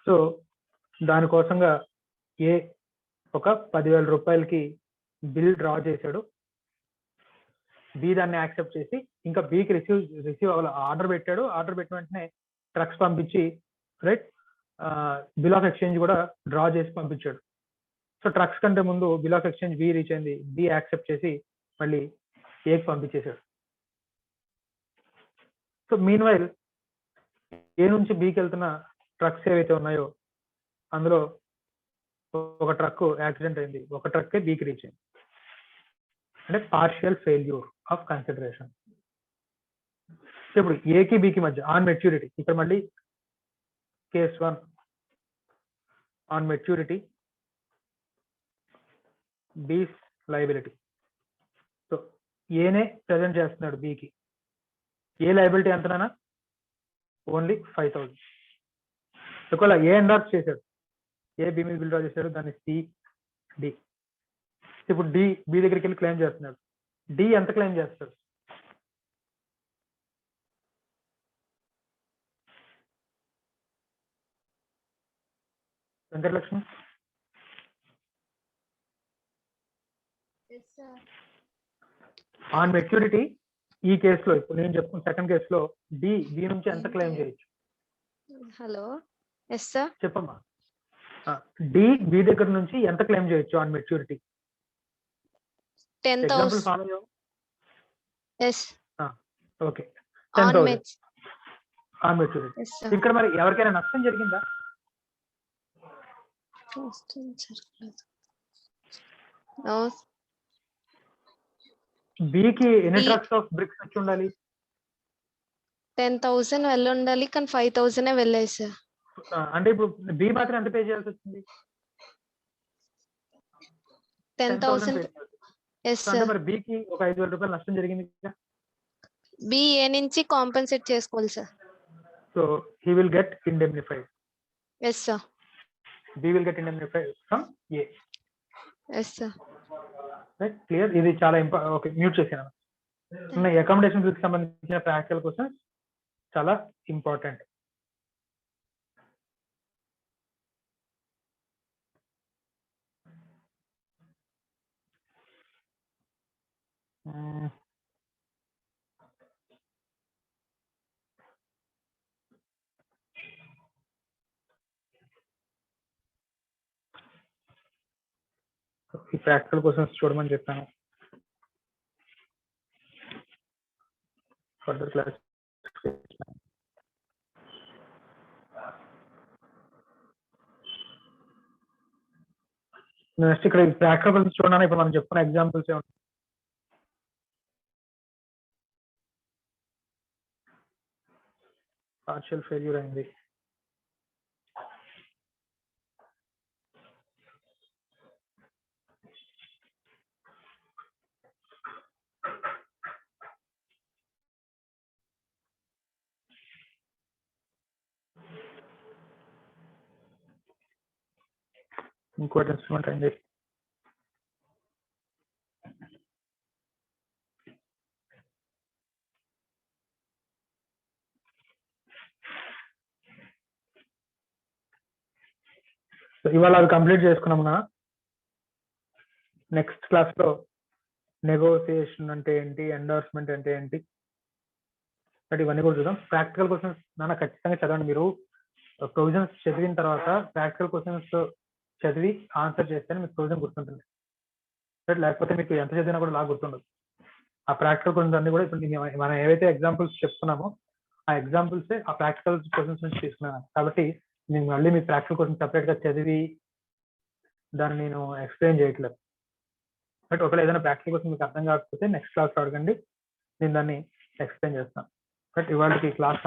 So దాని కోసంగా ఏ ఒక 10,000 రూపాయలకి బిల్ డ్రా చేశాడు. బి దాన్ని యాక్సెప్ట్ చేసి ఇంకా బికి రిసీవ్ ఆర్డర్ పెట్టాడు. ఆర్డర్ పెట్టిన వెంటనే ట్రక్స్ పంపించి, రైట్, బిల్ ఆఫ్ ఎక్స్చేంజ్ కూడా డ్రా చేసి పంపించాడు. సో ట్రక్స్ కంటే ముందు bill of exchange B reach అయింది, బి యాక్సెప్ట్ చేసి మళ్ళీ ఏకి పంపించేశాడు. సో మీన్ వైల్ ఏ నుంచి బికి వెళ్తున్న ట్రక్స్ ఏవైతే ఉన్నాయో అందులో ఒక ట్రక్ యాక్సిడెంట్ అయింది, ఒక ట్రక్ బికి రీచ్ అయింది. అంటే పార్షియల్ ఫెయిల్యూర్ ఆఫ్ కన్సిడరేషన్. ఇప్పుడు ఏకి బికి మధ్య ఆన్ మెచ్యూరిటీ, ఇక్కడ మళ్ళీ కేస్ 1 ఆన్ మెచ్యూరిటీ బీస్ లయబిలిటీ. సో ఏనే ప్రజెంట్ చేస్తున్నాడు బికి. ఏ లయబిలిటీ ఎంతనా, ఓన్లీ 5,000. ఒకవేళ ఏ ఎండార్స్ చేశాడు, ఏ బి మీద బిల్ డ్రా చేశాడు, దాన్ని సి డి. ఇప్పుడు డి బి దగ్గరికి వెళ్ళి క్లెయిమ్ చేస్తున్నాడు. డి ఎంత క్లెయిమ్ చేస్తాడు? వెంకటలక్ష్మి, ఆన్ మెచ్యూరిటీ ఈ కేసులో ఇప్పుడు నేను చెప్పుకున్న సెకండ్ కేసులో బి నుంచి ఎంత క్లెయిమ్ చేయొచ్చు హలో ఎస్ సార్ చెప్పమ్మా. బి దగ్గర నుంచి ఎంత క్లెయిమ్ చేయొచ్చు ఆన్ మెచ్యూరిటీ? 10,000 ఎగ్జాంపుల్ ఫాలో అయ్యావు. ఎస్ ఓకే, ఆన్ 10,000 మెచ్ ఆన్ మెచ్యూరిటీ. ఎస్ సార్ ఇక్కడ మరి ఎవరికైనా నష్టం జరిగిందా? నో బికి ఎన్ని B- ట్రక్స్ ఆఫ్ బ్రిక్స్ వచ్చి ఉండాలి? 10,000 వెళ్ళి ఉండాలి కానీ 5,000 వెళ్ళాయి సార్. అంటే ఇప్పుడు బి మాత్రం ఎంత పే చేయాల్సి వచ్చింది? 10,000 pay చేయాల్సి వచ్చింది. ఎస్ సో అంటే సార్. మరి బికి ఒక 5,000 రూపాయలు నష్టం జరిగింది కదా. బి ఏ నుంచి కాంపెన్సేట్ చేసుకోవాలి sir. So he will get indemnified. Yes sir. B will get indemnified from A. Yes sir. Right, clear. ఇది చాలా ఇంపార్టెంట్. ఓకే, మ్యూట్ చేసాను. అకామిడేషన్ బిల్కి సంబంధించిన ప్రాక్టికల్ కోసం చాలా ఇంపార్టెంట్. ఈ ప్రాక్టికల్ క్వశ్చన్స్ చూడమని చెప్పాను. ఫర్దర్ క్లాస్ నెక్స్ట్ ఇక్కడ ప్రాక్టికల్ క్వశ్చన్స్ చూడడానికి ఇప్పుడు మనం చెప్పుకున్న ఎగ్జాంపుల్స్ ఏ ఉంటాయి. పార్షియల్ ఫెయిల్యూర్ అయింది. ఇంకోటి ఇన్స్ట్రుమెంట్ అయింది. సో ఇవాళ అది కంప్లీట్ చేసుకున్నామునా. నెక్స్ట్ క్లాస్ లో నెగోసియేషన్ అంటే ఏంటి, ఎండార్స్మెంట్ అంటే ఏంటి, బట్ ఇవన్నీ కూడా చూద్దాం. ప్రాక్టికల్ క్వశ్చన్స్ నాన్న ఖచ్చితంగా చదవండి. మీరు ప్రొవిజన్స్ చదివిన తర్వాత ప్రాక్టికల్ క్వశ్చన్స్ చదివి ఆన్సర్ చేస్తేనే మీకు ప్రొవిజన్ గుర్తుంటుంది. బట్ లేకపోతే మీకు ఎంత చదివినా కూడా లాగా గుర్తుండదు. ఆ ప్రాక్టికల్ క్వశ్చన్స్ అన్ని కూడా ఇప్పుడు మనం ఏవైతే ఎగ్జాంపుల్స్ చెప్తున్నామో ఆ ఎగ్జాంపుల్సే ఆ ప్రాక్టికల్ క్వశ్చన్స్ నుంచి తీసుకున్నాను. కాబట్టి నేను మళ్ళీ మీ ప్రాక్టికల్ క్వశ్చన్ సెపరేట్ గా చదివి దాన్ని నేను ఎక్స్ప్లెయిన్ చేయట్లేదు. బట్ ఒకవేళ ఏదైనా ప్రాక్టికల్ క్వశ్చన్ మీకు అర్థం కాకపోతే నెక్స్ట్ క్లాస్ అడగండి, నేను దాన్ని ఎక్స్ప్లెయిన్ చేస్తాను. బట్ ఇవాళకి క్లాస్